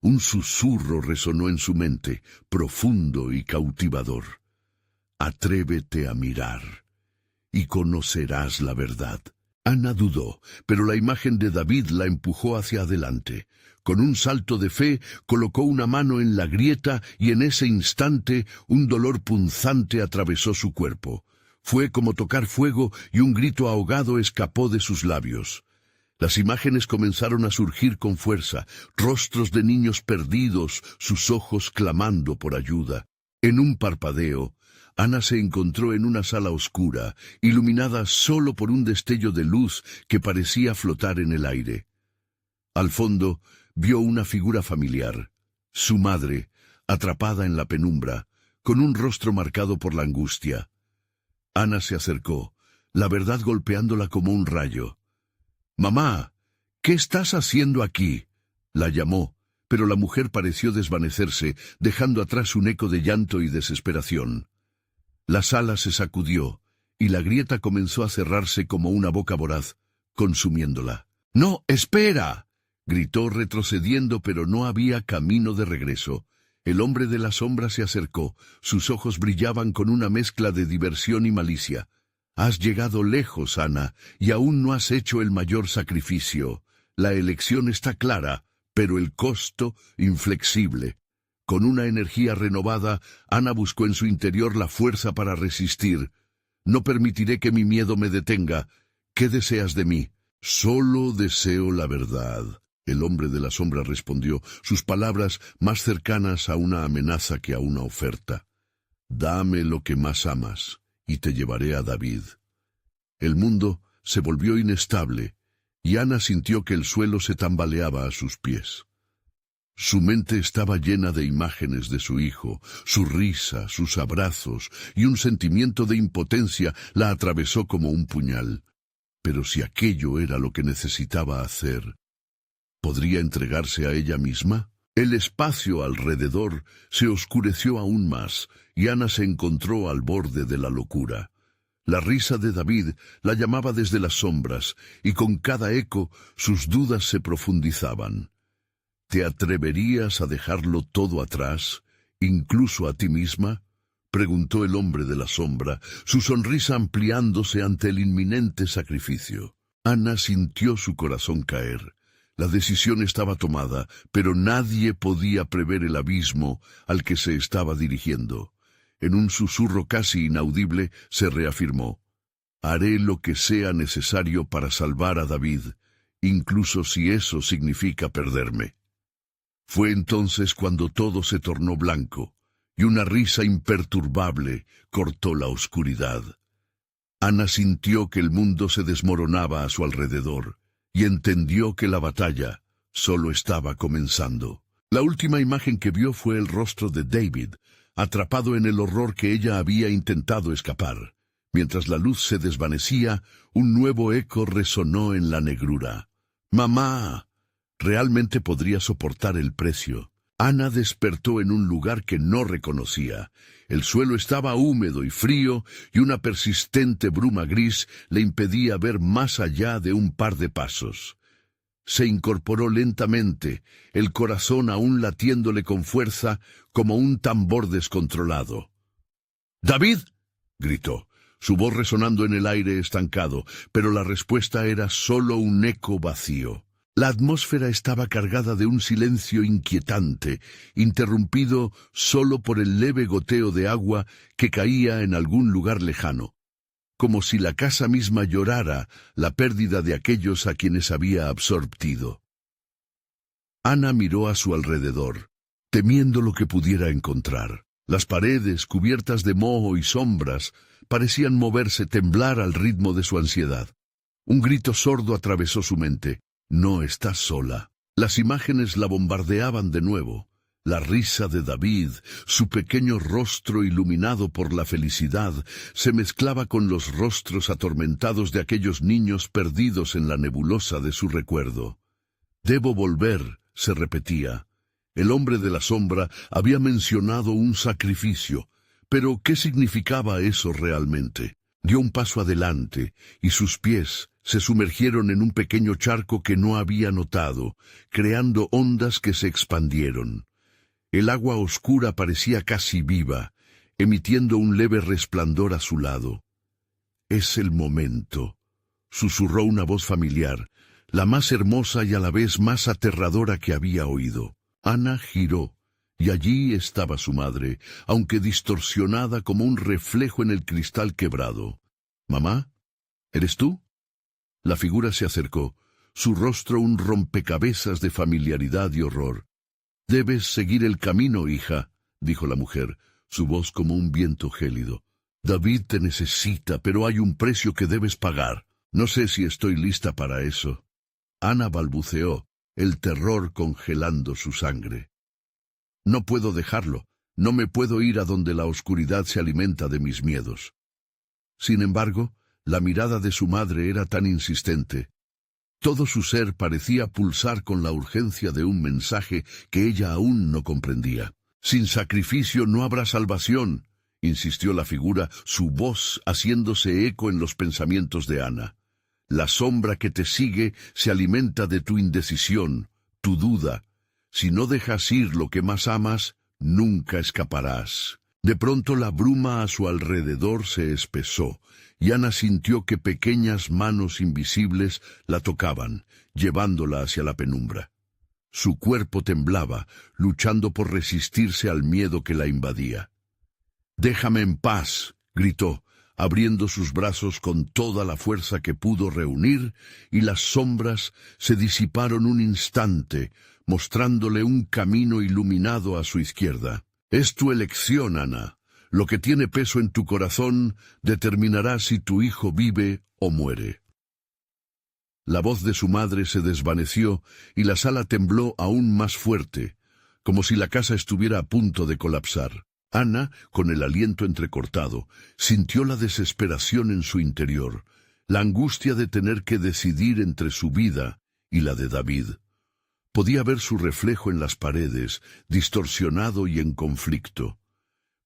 Un susurro resonó en su mente, profundo y cautivador. «Atrévete a mirar, y conocerás la verdad». Ana dudó, pero la imagen de David la empujó hacia adelante. Con un salto de fe, colocó una mano en la grieta y en ese instante un dolor punzante atravesó su cuerpo. Fue como tocar fuego y un grito ahogado escapó de sus labios. Las imágenes comenzaron a surgir con fuerza, rostros de niños perdidos, sus ojos clamando por ayuda. En un parpadeo, Ana se encontró en una sala oscura, iluminada solo por un destello de luz que parecía flotar en el aire. Al fondo, vio una figura familiar, su madre, atrapada en la penumbra, con un rostro marcado por la angustia. Ana se acercó, la verdad golpeándola como un rayo. «Mamá, ¿qué estás haciendo aquí?», la llamó, pero la mujer pareció desvanecerse, dejando atrás un eco de llanto y desesperación. La sala se sacudió, y la grieta comenzó a cerrarse como una boca voraz, consumiéndola. «¡No, espera!», gritó retrocediendo, pero no había camino de regreso. El hombre de la sombra se acercó, sus ojos brillaban con una mezcla de diversión y malicia. «Has llegado lejos, Ana, y aún no has hecho el mayor sacrificio. La elección está clara, pero el costo inflexible». Con una energía renovada, Ana buscó en su interior la fuerza para resistir. «No permitiré que mi miedo me detenga. ¿Qué deseas de mí?». «Solo deseo la verdad», el hombre de la sombra respondió, sus palabras más cercanas a una amenaza que a una oferta. «Dame lo que más amas, y te llevaré a David». El mundo se volvió inestable, y Ana sintió que el suelo se tambaleaba a sus pies. Su mente estaba llena de imágenes de su hijo, su risa, sus abrazos, y un sentimiento de impotencia la atravesó como un puñal. Pero si aquello era lo que necesitaba hacer, ¿podría entregarse a ella misma? El espacio alrededor se oscureció aún más, y Ana se encontró al borde de la locura. La risa de David la llamaba desde las sombras, y con cada eco sus dudas se profundizaban. ¿Te atreverías a dejarlo todo atrás, incluso a ti misma?, preguntó el hombre de la sombra, su sonrisa ampliándose ante el inminente sacrificio. Ana sintió su corazón caer. La decisión estaba tomada, pero nadie podía prever el abismo al que se estaba dirigiendo. En un susurro casi inaudible se reafirmó: «Haré lo que sea necesario para salvar a David, incluso si eso significa perderme». Fue entonces cuando todo se tornó blanco, y una risa imperturbable cortó la oscuridad. Ana sintió que el mundo se desmoronaba a su alrededor, y entendió que la batalla solo estaba comenzando. La última imagen que vio fue el rostro de David, atrapado en el horror que ella había intentado escapar. Mientras la luz se desvanecía, un nuevo eco resonó en la negrura. «¡Mamá!». Realmente podría soportar el precio. Ana despertó en un lugar que no reconocía. El suelo estaba húmedo y frío, y una persistente bruma gris le impedía ver más allá de un par de pasos. Se incorporó lentamente, el corazón aún latiéndole con fuerza como un tambor descontrolado. «¡David!», gritó, su voz resonando en el aire estancado, pero la respuesta era solo un eco vacío. La atmósfera estaba cargada de un silencio inquietante, interrumpido solo por el leve goteo de agua que caía en algún lugar lejano, como si la casa misma llorara la pérdida de aquellos a quienes había absorbido. Ana miró a su alrededor, temiendo lo que pudiera encontrar. Las paredes, cubiertas de moho y sombras, parecían moverse, temblar al ritmo de su ansiedad. Un grito sordo atravesó su mente. «No estás sola». Las imágenes la bombardeaban de nuevo. La risa de David, su pequeño rostro iluminado por la felicidad, se mezclaba con los rostros atormentados de aquellos niños perdidos en la nebulosa de su recuerdo. «Debo volver», se repetía. El hombre de la sombra había mencionado un sacrificio, pero ¿qué significaba eso realmente? Dio un paso adelante, y sus pies se sumergieron en un pequeño charco que no había notado, creando ondas que se expandieron. El agua oscura parecía casi viva, emitiendo un leve resplandor a su lado. «Es el momento», susurró una voz familiar, la más hermosa y a la vez más aterradora que había oído. Ana giró, y allí estaba su madre, aunque distorsionada como un reflejo en el cristal quebrado. «¿Mamá? ¿Eres tú?». La figura se acercó, su rostro un rompecabezas de familiaridad y horror. «Debes seguir el camino, hija», dijo la mujer, su voz como un viento gélido. «David te necesita, pero hay un precio que debes pagar. No sé si estoy lista para eso». Ana balbuceó, el terror congelando su sangre. «No puedo dejarlo, no me puedo ir a donde la oscuridad se alimenta de mis miedos». Sin embargo, la mirada de su madre era tan insistente. Todo su ser parecía pulsar con la urgencia de un mensaje que ella aún no comprendía. «Sin sacrificio no habrá salvación», insistió la figura, su voz haciéndose eco en los pensamientos de Ana. «La sombra que te sigue se alimenta de tu indecisión, tu duda. Si no dejas ir lo que más amas, nunca escaparás». De pronto la bruma a su alrededor se espesó, y Ana sintió que pequeñas manos invisibles la tocaban, llevándola hacia la penumbra. Su cuerpo temblaba, luchando por resistirse al miedo que la invadía. «Déjame en paz», gritó, abriendo sus brazos con toda la fuerza que pudo reunir, y las sombras se disiparon un instante, mostrándole un camino iluminado a su izquierda. «Es tu elección, Ana. Lo que tiene peso en tu corazón determinará si tu hijo vive o muere». La voz de su madre se desvaneció y la sala tembló aún más fuerte, como si la casa estuviera a punto de colapsar. Ana, con el aliento entrecortado, sintió la desesperación en su interior, la angustia de tener que decidir entre su vida y la de David. Podía ver su reflejo en las paredes, distorsionado y en conflicto.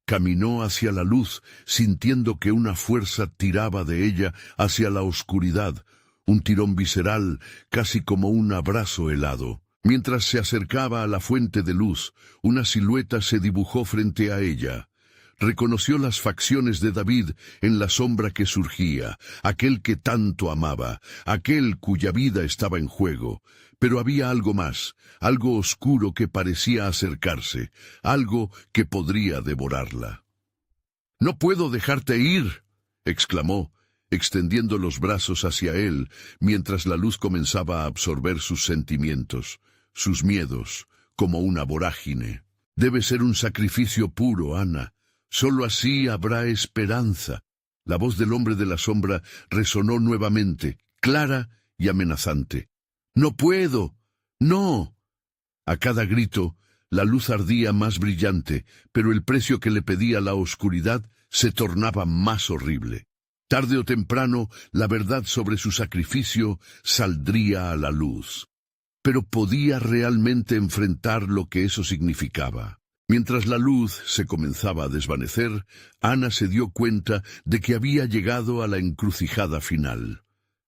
Caminó hacia la luz, sintiendo que una fuerza tiraba de ella hacia la oscuridad, un tirón visceral, casi como un abrazo helado. Mientras se acercaba a la fuente de luz, una silueta se dibujó frente a ella. Reconoció las facciones de David en la sombra que surgía, aquel que tanto amaba, aquel cuya vida estaba en juego. Pero había algo más, algo oscuro que parecía acercarse, algo que podría devorarla. «No puedo dejarte ir», exclamó, extendiendo los brazos hacia él, mientras la luz comenzaba a absorber sus sentimientos, sus miedos, como una vorágine. «Debe ser un sacrificio puro, Ana. Solo así habrá esperanza». La voz del hombre de la sombra resonó nuevamente, clara y amenazante. «No puedo. No». A cada grito, la luz ardía más brillante, pero el precio que le pedía la oscuridad se tornaba más horrible. Tarde o temprano, la verdad sobre su sacrificio saldría a la luz. Pero ¿podía realmente enfrentar lo que eso significaba? Mientras la luz se comenzaba a desvanecer, Ana se dio cuenta de que había llegado a la encrucijada final.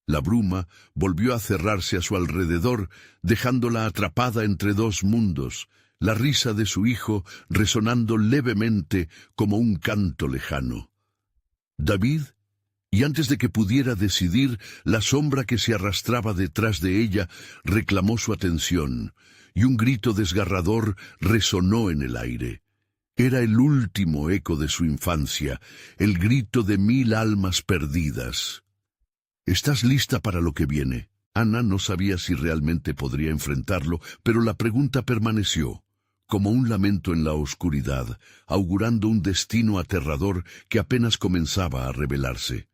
La bruma volvió a cerrarse a su alrededor, dejándola atrapada entre dos mundos, la risa de su hijo resonando levemente como un canto lejano. «David», y antes de que pudiera decidir, la sombra que se arrastraba detrás de ella reclamó su atención, y un grito desgarrador resonó en el aire. Era el último eco de su infancia, el grito de 1000 almas perdidas. «¿Estás lista para lo que viene?» Ana no sabía si realmente podría enfrentarlo, pero la pregunta permaneció, como un lamento en la oscuridad, augurando un destino aterrador que apenas comenzaba a revelarse.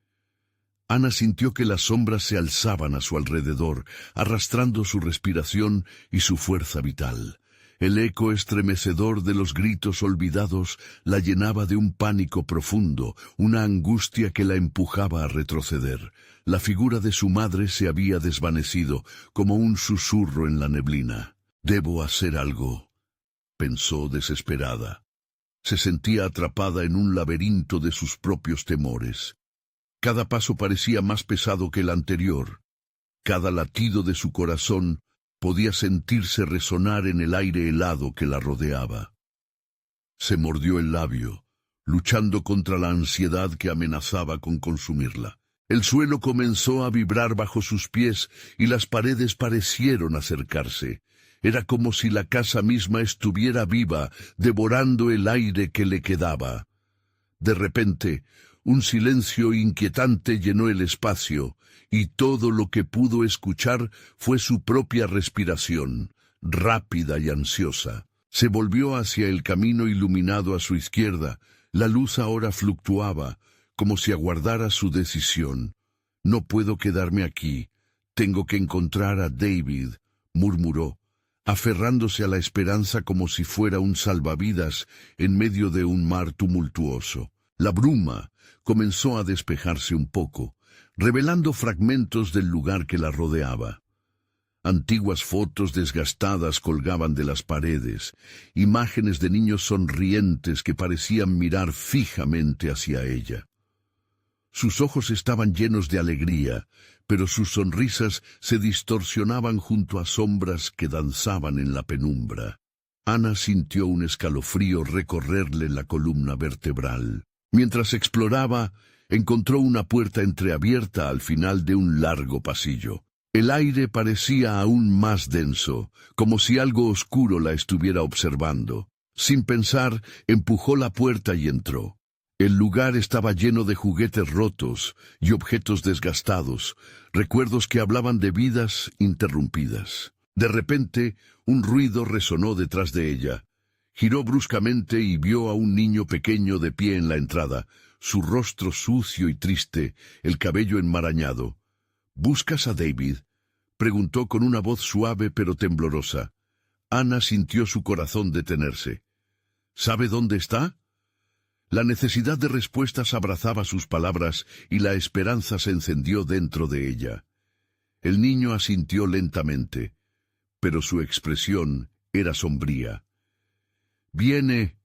Ana sintió que las sombras se alzaban a su alrededor, arrastrando su respiración y su fuerza vital. El eco estremecedor de los gritos olvidados la llenaba de un pánico profundo, una angustia que la empujaba a retroceder. La figura de su madre se había desvanecido, como un susurro en la neblina. «Debo hacer algo», pensó desesperada. Se sentía atrapada en un laberinto de sus propios temores. Cada paso parecía más pesado que el anterior. Cada latido de su corazón podía sentirse resonar en el aire helado que la rodeaba. Se mordió el labio, luchando contra la ansiedad que amenazaba con consumirla. El suelo comenzó a vibrar bajo sus pies y las paredes parecieron acercarse. Era como si la casa misma estuviera viva, devorando el aire que le quedaba. De repente, un silencio inquietante llenó el espacio, y todo lo que pudo escuchar fue su propia respiración, rápida y ansiosa. Se volvió hacia el camino iluminado a su izquierda. La luz ahora fluctuaba, como si aguardara su decisión. «No puedo quedarme aquí. Tengo que encontrar a David», murmuró, aferrándose a la esperanza como si fuera un salvavidas en medio de un mar tumultuoso. La bruma comenzó a despejarse un poco, revelando fragmentos del lugar que la rodeaba. Antiguas fotos desgastadas colgaban de las paredes, imágenes de niños sonrientes que parecían mirar fijamente hacia ella. Sus ojos estaban llenos de alegría, pero sus sonrisas se distorsionaban junto a sombras que danzaban en la penumbra. Ana sintió un escalofrío recorrerle la columna vertebral. Mientras exploraba, encontró una puerta entreabierta al final de un largo pasillo. El aire parecía aún más denso, como si algo oscuro la estuviera observando. Sin pensar, empujó la puerta y entró. El lugar estaba lleno de juguetes rotos y objetos desgastados, recuerdos que hablaban de vidas interrumpidas. De repente, un ruido resonó detrás de ella. Giró bruscamente y vio a un niño pequeño de pie en la entrada, su rostro sucio y triste, el cabello enmarañado. «¿Buscas a David?», preguntó con una voz suave pero temblorosa. Ana sintió su corazón detenerse. «¿Sabe dónde está?». La necesidad de respuestas abrazaba sus palabras y la esperanza se encendió dentro de ella. El niño asintió lentamente, pero su expresión era sombría. «Viene,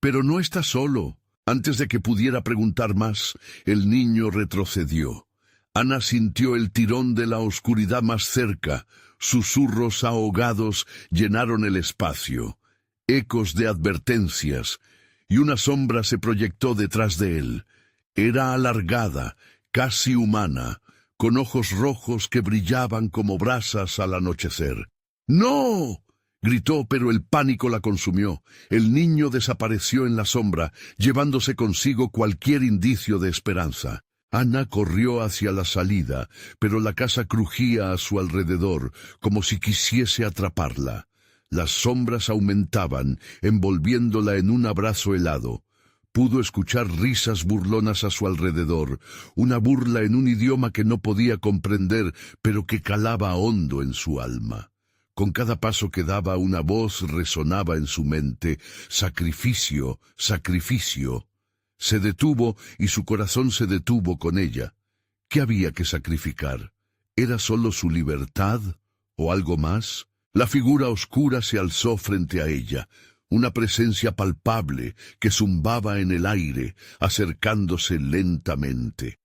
pero no está solo». Antes de que pudiera preguntar más, el niño retrocedió. Ana sintió el tirón de la oscuridad más cerca. Susurros ahogados llenaron el espacio, ecos de advertencias, y una sombra se proyectó detrás de él. Era alargada, casi humana, con ojos rojos que brillaban como brasas al anochecer. «¡No!», Gritó, pero el pánico la consumió. El niño desapareció en la sombra, llevándose consigo cualquier indicio de esperanza. Ana corrió hacia la salida, pero la casa crujía a su alrededor, como si quisiese atraparla. Las sombras aumentaban, envolviéndola en un abrazo helado. Pudo escuchar risas burlonas a su alrededor, una burla en un idioma que no podía comprender, pero que calaba hondo en su alma. Con cada paso que daba, una voz resonaba en su mente: sacrificio, sacrificio. Se detuvo y su corazón se detuvo con ella. ¿Qué había que sacrificar? ¿Era solo su libertad o algo más? La figura oscura se alzó frente a ella, una presencia palpable que zumbaba en el aire, acercándose lentamente.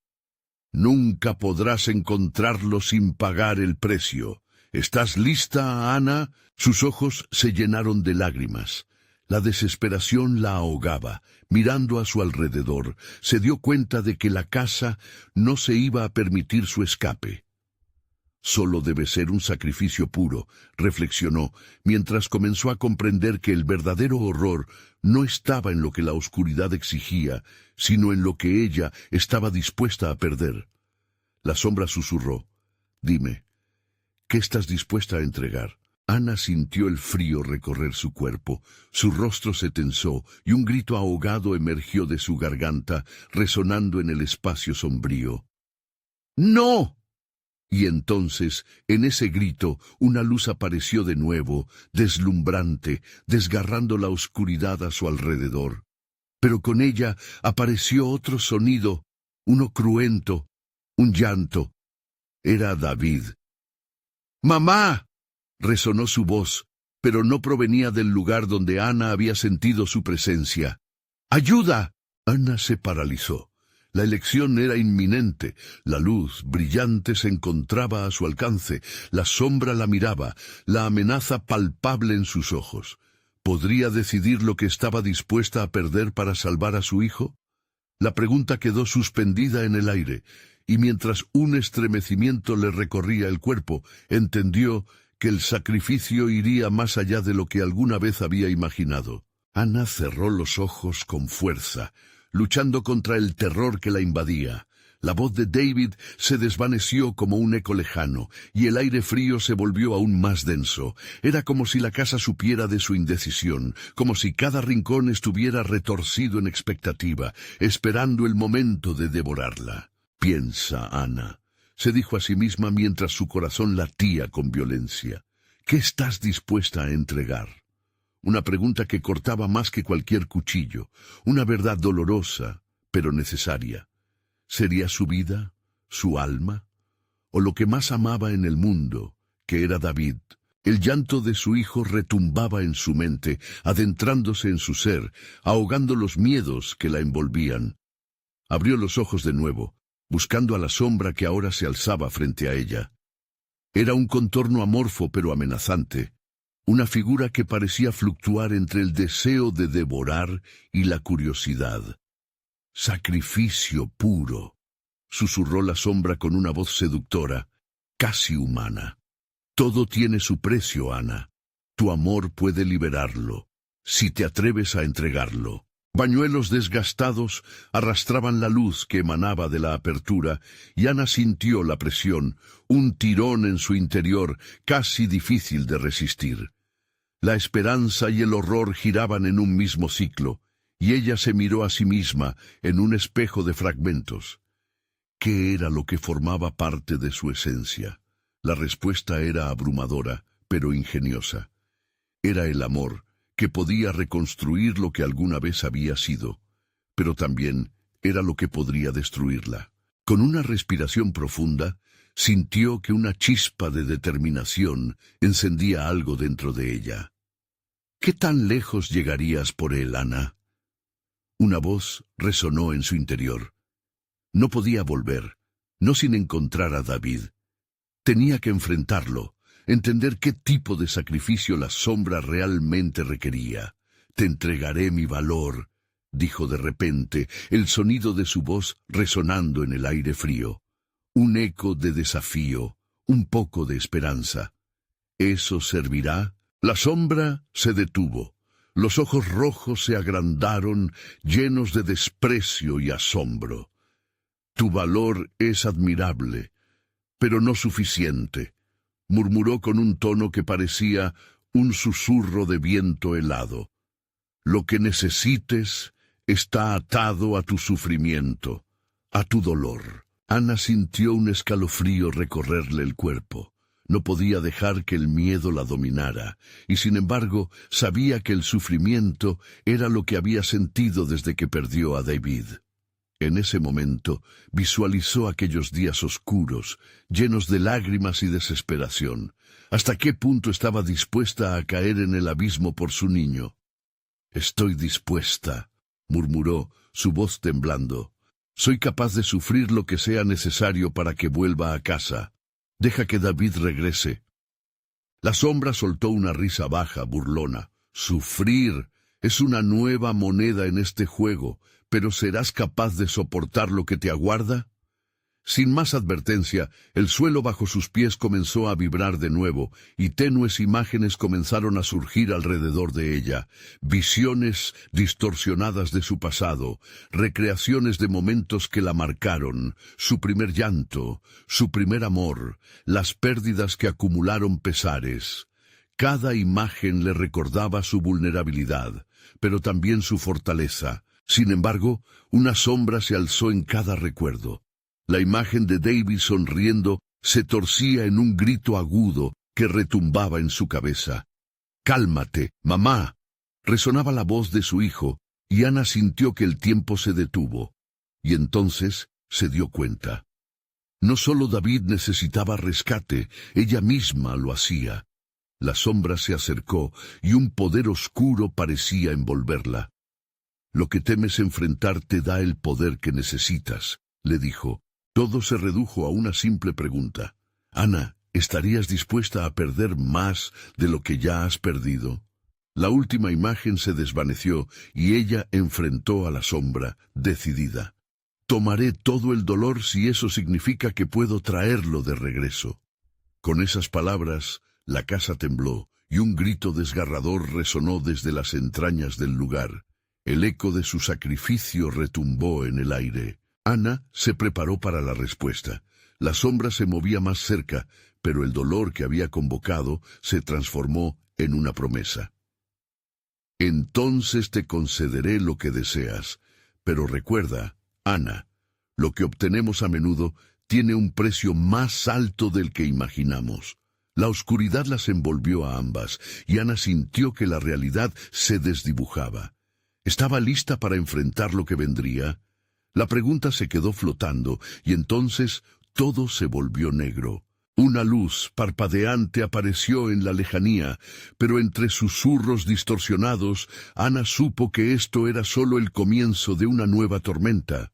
Nunca podrás encontrarlo sin pagar el precio. ¿Estás lista, Ana? Sus ojos se llenaron de lágrimas. La desesperación la ahogaba. Mirando a su alrededor, se dio cuenta de que la casa no se iba a permitir su escape. Solo debe ser un sacrificio puro, reflexionó, mientras comenzó a comprender que el verdadero horror no estaba en lo que la oscuridad exigía, sino en lo que ella estaba dispuesta a perder. La sombra susurró: «Dime, ¿qué estás dispuesta a entregar?» Ana sintió el frío recorrer su cuerpo, su rostro se tensó y un grito ahogado emergió de su garganta, resonando en el espacio sombrío. «¡No!». Y entonces, en ese grito, una luz apareció de nuevo, deslumbrante, desgarrando la oscuridad a su alrededor. Pero con ella apareció otro sonido, uno cruento, un llanto. Era David. «¡Mamá!», resonó su voz, pero no provenía del lugar donde Ana había sentido su presencia. «¡Ayuda!». Ana se paralizó. La elección era inminente. La luz brillante se encontraba a su alcance, la sombra la miraba, la amenaza palpable en sus ojos. ¿Podría decidir lo que estaba dispuesta a perder para salvar a su hijo? La pregunta quedó suspendida en el aire, y mientras un estremecimiento le recorría el cuerpo, entendió que el sacrificio iría más allá de lo que alguna vez había imaginado. Ana cerró los ojos con fuerza, luchando contra el terror que la invadía. La voz de David se desvaneció como un eco lejano, y el aire frío se volvió aún más denso. Era como si la casa supiera de su indecisión, como si cada rincón estuviera retorcido en expectativa, esperando el momento de devorarla. «Piensa, Ana», se dijo a sí misma mientras su corazón latía con violencia. «¿Qué estás dispuesta a entregar?». Una pregunta que cortaba más que cualquier cuchillo, una verdad dolorosa, pero necesaria. ¿Sería su vida, su alma, o lo que más amaba en el mundo, que era David? El llanto de su hijo retumbaba en su mente, adentrándose en su ser, ahogando los miedos que la envolvían. Abrió los ojos de nuevo, buscando a la sombra que ahora se alzaba frente a ella. Era un contorno amorfo pero amenazante, una figura que parecía fluctuar entre el deseo de devorar y la curiosidad. «Sacrificio puro», susurró la sombra con una voz seductora, casi humana. «Todo tiene su precio, Ana. Tu amor puede liberarlo, si te atreves a entregarlo». Pañuelos desgastados arrastraban la luz que emanaba de la apertura, y Ana sintió la presión, un tirón en su interior casi difícil de resistir. La esperanza y el horror giraban en un mismo ciclo, y ella se miró a sí misma en un espejo de fragmentos. ¿Qué era lo que formaba parte de su esencia? La respuesta era abrumadora, pero ingeniosa. Era el amor, que podía reconstruir lo que alguna vez había sido, pero también era lo que podría destruirla. Con una respiración profunda, sintió que una chispa de determinación encendía algo dentro de ella. ¿Qué tan lejos llegarías por él, Ana? Una voz resonó en su interior. No podía volver, no sin encontrar a David. Tenía que enfrentarlo, entender qué tipo de sacrificio la sombra realmente requería. «Te entregaré mi valor», dijo de repente, el sonido de su voz resonando en el aire frío. Un eco de desafío, un poco de esperanza. «¿Eso servirá?», La sombra se detuvo. Los ojos rojos se agrandaron, llenos de desprecio y asombro. «Tu valor es admirable, pero no suficiente», murmuró con un tono que parecía un susurro de viento helado. «Lo que necesites está atado a tu sufrimiento, a tu dolor». Ana sintió un escalofrío recorrerle el cuerpo. No podía dejar que el miedo la dominara, y sin embargo sabía que el sufrimiento era lo que había sentido desde que perdió a David. En ese momento visualizó aquellos días oscuros, llenos de lágrimas y desesperación. ¿Hasta qué punto estaba dispuesta a caer en el abismo por su niño? «Estoy dispuesta», murmuró, su voz temblando. «Soy capaz de sufrir lo que sea necesario para que vuelva a casa. Deja que David regrese». La sombra soltó una risa baja, burlona. «Sufrir es una nueva moneda en este juego, pero ¿serás capaz de soportar lo que te aguarda?» Sin más advertencia, el suelo bajo sus pies comenzó a vibrar de nuevo, y tenues imágenes comenzaron a surgir alrededor de ella, visiones distorsionadas de su pasado, recreaciones de momentos que la marcaron, su primer llanto, su primer amor, las pérdidas que acumularon pesares. Cada imagen le recordaba su vulnerabilidad, pero también su fortaleza. Sin embargo, una sombra se alzó en cada recuerdo. La imagen de David sonriendo se torcía en un grito agudo que retumbaba en su cabeza. «¡Cálmate, mamá!», resonaba la voz de su hijo, y Ana sintió que el tiempo se detuvo. Y entonces se dio cuenta. No solo David necesitaba rescate, ella misma lo hacía. La sombra se acercó, y un poder oscuro parecía envolverla. «Lo que temes enfrentar te da el poder que necesitas», le dijo. Todo se redujo a una simple pregunta. «Ana, ¿estarías dispuesta a perder más de lo que ya has perdido?» La última imagen se desvaneció y ella enfrentó a la sombra, decidida. «Tomaré todo el dolor si eso significa que puedo traerlo de regreso». Con esas palabras, la casa tembló y un grito desgarrador resonó desde las entrañas del lugar. El eco de su sacrificio retumbó en el aire. Ana se preparó para la respuesta. La sombra se movía más cerca, pero el dolor que había convocado se transformó en una promesa. «Entonces te concederé lo que deseas, pero recuerda, Ana, lo que obtenemos a menudo tiene un precio más alto del que imaginamos». La oscuridad las envolvió a ambas, y Ana sintió que la realidad se desdibujaba. ¿Estaba lista para enfrentar lo que vendría? La pregunta se quedó flotando, y entonces todo se volvió negro. Una luz parpadeante apareció en la lejanía, pero entre susurros distorsionados, Ana supo que esto era solo el comienzo de una nueva tormenta.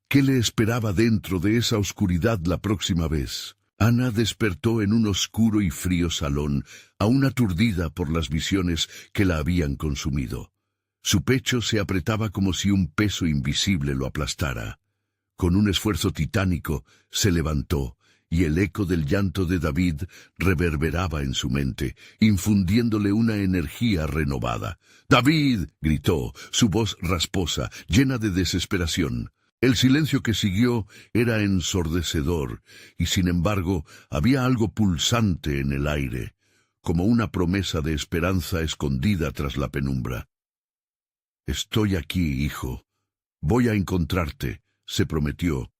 ¿Qué le esperaba dentro de esa oscuridad la próxima vez? Ana despertó en un oscuro y frío salón, aún aturdida por las visiones que la habían consumido. Su pecho se apretaba como si un peso invisible lo aplastara. Con un esfuerzo titánico, se levantó, y el eco del llanto de David reverberaba en su mente, infundiéndole una energía renovada. «¡David!», gritó, su voz rasposa, llena de desesperación. El silencio que siguió era ensordecedor, y sin embargo había algo pulsante en el aire, como una promesa de esperanza escondida tras la penumbra. «Estoy aquí, hijo. Voy a encontrarte», se prometió,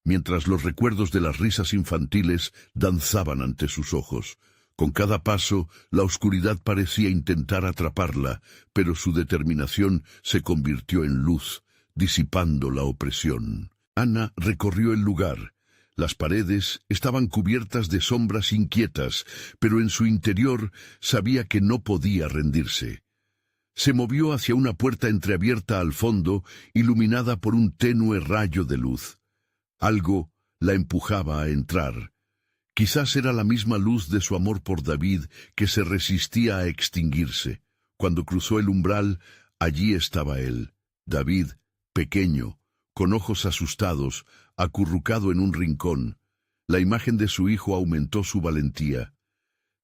mientras los recuerdos de las risas infantiles danzaban ante sus ojos. Con cada paso, la oscuridad parecía intentar atraparla, pero su determinación se convirtió en luz, disipando la opresión. Ana recorrió el lugar. Las paredes estaban cubiertas de sombras inquietas, pero en su interior sabía que no podía rendirse. Se movió hacia una puerta entreabierta al fondo, iluminada por un tenue rayo de luz. Algo la empujaba a entrar. Quizás era la misma luz de su amor por David que se resistía a extinguirse. Cuando cruzó el umbral, allí estaba él, David, pequeño, con ojos asustados, acurrucado en un rincón. La imagen de su hijo aumentó su valentía.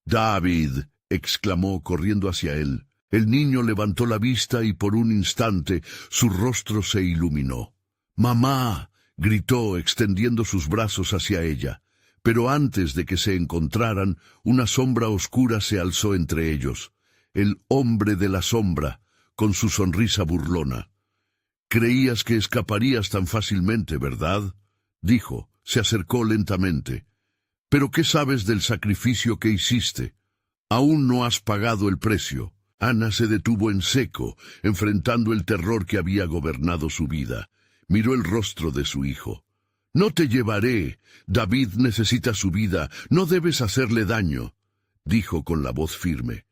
«David», exclamó corriendo hacia él. El niño levantó la vista y por un instante su rostro se iluminó. «¡Mamá!», gritó extendiendo sus brazos hacia ella. Pero antes de que se encontraran, una sombra oscura se alzó entre ellos. El hombre de la sombra, con su sonrisa burlona. «Creías que escaparías tan fácilmente, ¿verdad?», dijo. Se acercó lentamente. «¿Pero qué sabes del sacrificio que hiciste? Aún no has pagado el precio». Ana se detuvo en seco, enfrentando el terror que había gobernado su vida. Miró el rostro de su hijo. «No te llevaré. David necesita su vida. No debes hacerle daño», dijo con la voz firme.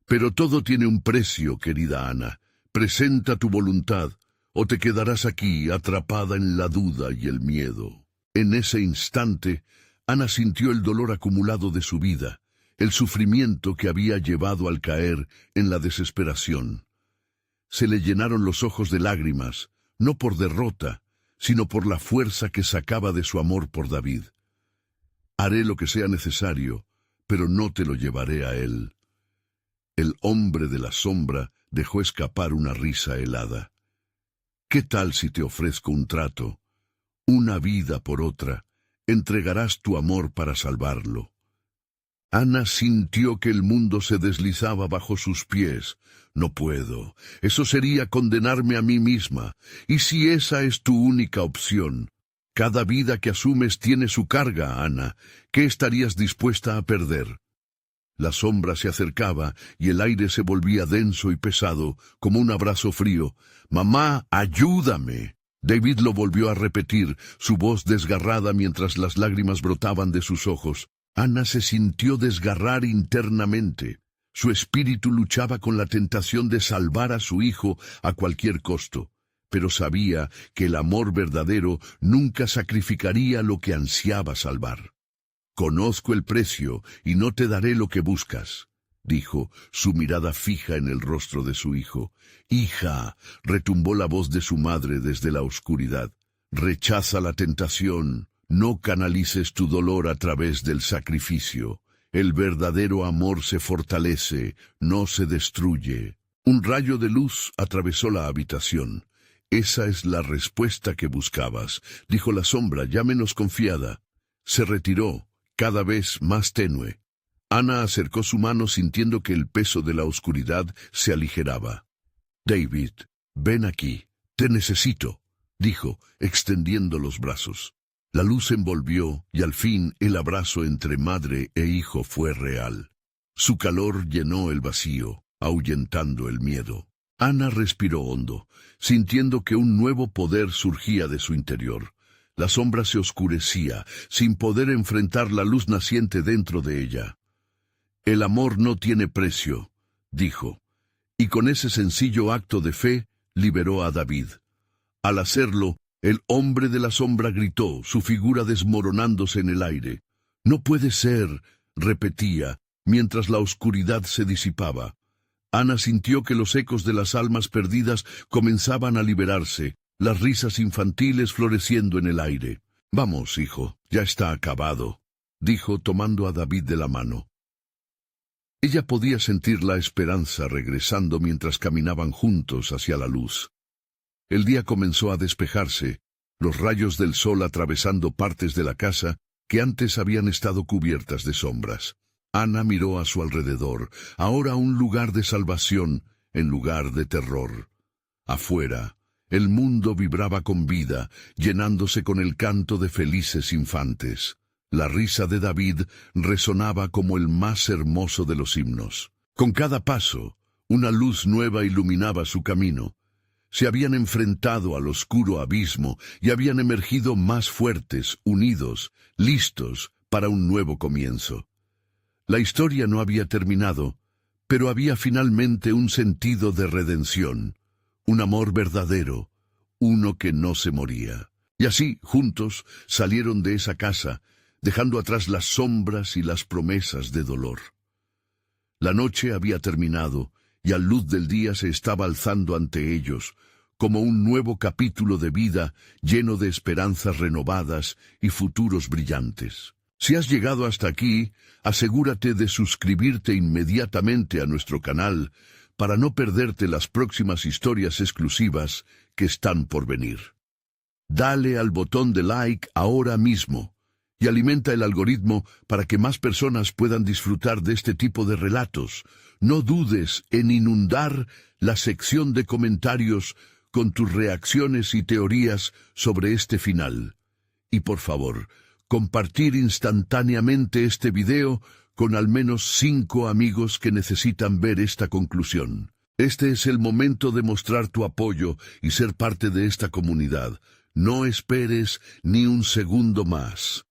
«Pero todo tiene un precio, querida Ana. Presenta tu voluntad, o te quedarás aquí, atrapada en la duda y el miedo». En ese instante, Ana sintió el dolor acumulado de su vida, el sufrimiento que había llevado al caer en la desesperación. Se le llenaron los ojos de lágrimas, no por derrota, sino por la fuerza que sacaba de su amor por David. «Haré lo que sea necesario, pero no te lo llevaré a él». El hombre de la sombra dejó escapar una risa helada. «¿Qué tal si te ofrezco un trato? Una vida por otra. Entregarás tu amor para salvarlo». Ana sintió que el mundo se deslizaba bajo sus pies. «No puedo. Eso sería condenarme a mí misma. ¿Y si esa es tu única opción? Cada vida que asumes tiene su carga, Ana. ¿Qué estarías dispuesta a perder?» La sombra se acercaba y el aire se volvía denso y pesado, como un abrazo frío. «¡Mamá, ayúdame!». David lo volvió a repetir, su voz desgarrada mientras las lágrimas brotaban de sus ojos. Ana se sintió desgarrar internamente. Su espíritu luchaba con la tentación de salvar a su hijo a cualquier costo, pero sabía que el amor verdadero nunca sacrificaría lo que ansiaba salvar. «Conozco el precio y no te daré lo que buscas», dijo, su mirada fija en el rostro de su hijo. «Hija», retumbó la voz de su madre desde la oscuridad, «rechaza la tentación. No canalices tu dolor a través del sacrificio. El verdadero amor se fortalece, no se destruye». Un rayo de luz atravesó la habitación. «Esa es la respuesta que buscabas», dijo la sombra, ya menos confiada. Se retiró, cada vez más tenue. Ana acercó su mano sintiendo que el peso de la oscuridad se aligeraba. «David, ven aquí, te necesito», dijo, extendiendo los brazos. La luz envolvió y al fin el abrazo entre madre e hijo fue real. Su calor llenó el vacío, ahuyentando el miedo. Ana respiró hondo, sintiendo que un nuevo poder surgía de su interior. La sombra se oscurecía, sin poder enfrentar la luz naciente dentro de ella. «El amor no tiene precio», dijo, y con ese sencillo acto de fe liberó a David. Al hacerlo, el hombre de la sombra gritó, su figura desmoronándose en el aire. «No puede ser», repetía, mientras la oscuridad se disipaba. Ana sintió que los ecos de las almas perdidas comenzaban a liberarse, las risas infantiles floreciendo en el aire. «Vamos, hijo, ya está acabado», dijo tomando a David de la mano. Ella podía sentir la esperanza regresando mientras caminaban juntos hacia la luz. El día comenzó a despejarse, los rayos del sol atravesando partes de la casa que antes habían estado cubiertas de sombras. Ana miró a su alrededor, ahora un lugar de salvación en lugar de terror. Afuera, el mundo vibraba con vida, llenándose con el canto de felices infantes. La risa de David resonaba como el más hermoso de los himnos. Con cada paso, una luz nueva iluminaba su camino. Se habían enfrentado al oscuro abismo y habían emergido más fuertes, unidos, listos para un nuevo comienzo. La historia no había terminado, pero había finalmente un sentido de redención, un amor verdadero, uno que no se moría. Y así, juntos, salieron de esa casa, dejando atrás las sombras y las promesas de dolor. La noche había terminado, y a luz del día se estaba alzando ante ellos, como un nuevo capítulo de vida lleno de esperanzas renovadas y futuros brillantes. Si has llegado hasta aquí, asegúrate de suscribirte inmediatamente a nuestro canal para no perderte las próximas historias exclusivas que están por venir. Dale al botón de like ahora mismo y alimenta el algoritmo para que más personas puedan disfrutar de este tipo de relatos. No dudes en inundar la sección de comentarios con tus reacciones y teorías sobre este final. Y por favor, compartir instantáneamente este video con al menos 5 amigos que necesitan ver esta conclusión. Este es el momento de mostrar tu apoyo y ser parte de esta comunidad. No esperes ni un segundo más.